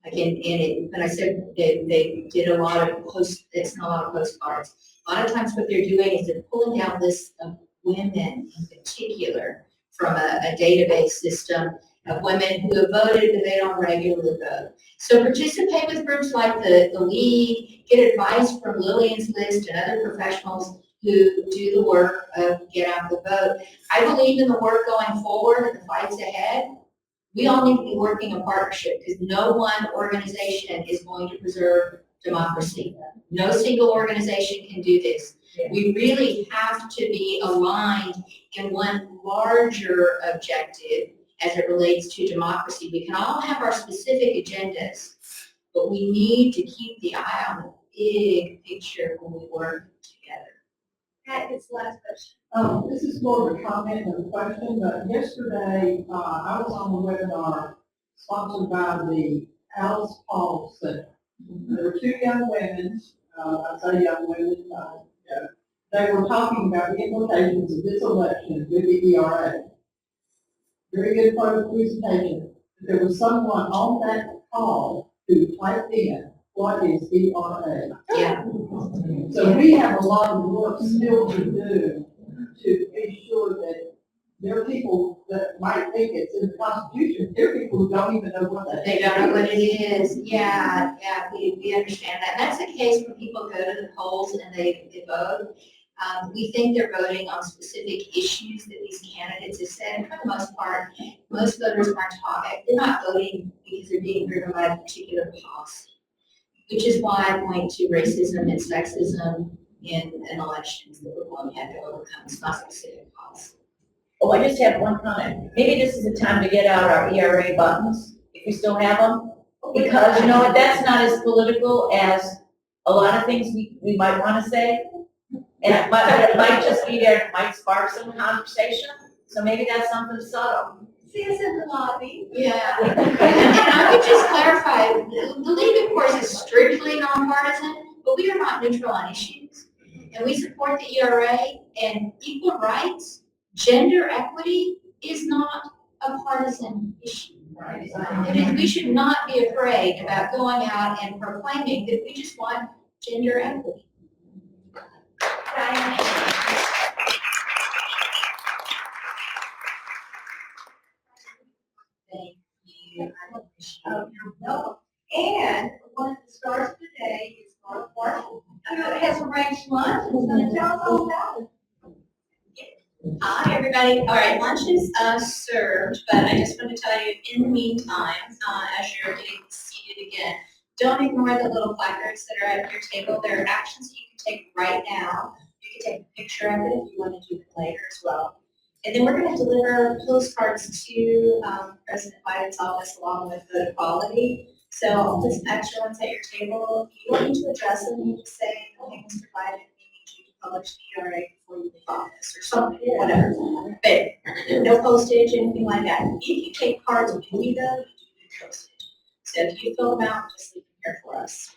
Again, when I said they did a lot of it's not a lot of postcards. A lot of times what they're doing is they're pulling down lists of women in particular from a database system of women who have voted but they don't regularly vote. So participate with groups like the league, get advice from Lillian's List and other professionals who do the work of get out the vote. I believe in the work going forward and the fights ahead. We all need to be working in partnership because no one organization is going to preserve democracy. No single organization can do this. We really have to be aligned in one larger objective as it relates to democracy. We can all have our specific agendas, but we need to keep the eye on the big picture when we work together. Pat, it's the last question. This is more of a comment than a question, but yesterday, I was on the webinar sponsored by the Alice Paul Center. There were two young women, I say young women, they were talking about the implications of this election with the ERA. Very good part of the presentation. There was someone on that call who typed in, what is ERA? Yeah. So we have a lot of work still to do to be sure that there are people that might think it's in the Constitution, there are people who don't even know what that is. They don't know what it is. Yeah, we understand that. And that's the case when people go to the polls and they vote. We think they're voting on specific issues that these candidates have said. And for the most part, most voters aren't talking. They're not voting because they're being driven by a particular policy, which is why I point to racism and sexism in elections that we're going to have to overcome. It's not specific policy. Oh, I just have one comment. Maybe this is the time to get out our ERA buttons, if we still have them. Because you know what, that's not as political as a lot of things we might want to say. And it might just be there, it might spark some conversation. So maybe that's something subtle. See us in the lobby. Yeah. And I would just clarify, the league, of course, is strictly nonpartisan, but we are not neutral on issues. And we support the ERA and equal rights. Gender equity is not a partisan issue. We should not be afraid about going out and proclaiming that we just want gender equity. Thank you. You're welcome. And one of the stars of the day is Mark Marshall, who has arranged lunch and is going to tell us all about it. Hi, everybody. All right, lunch is served, but I just want to tell you, in the meantime, as you're getting seated again, don't ignore the little placards that are at your table. There are actions you can take right now. You can take a picture of it if you want to do it later as well. And then we're going to deliver postcards to President Biden's office along with the equality. So I'll put some extra ones at your table. If you want me to address them, you just say, okay, Mr. Biden, we need you to publish the ERA before you leave office or something, whatever. But no postage, anything like that. If you take cards with you though, you do need postage. So if you fill them out, just leave them here for us.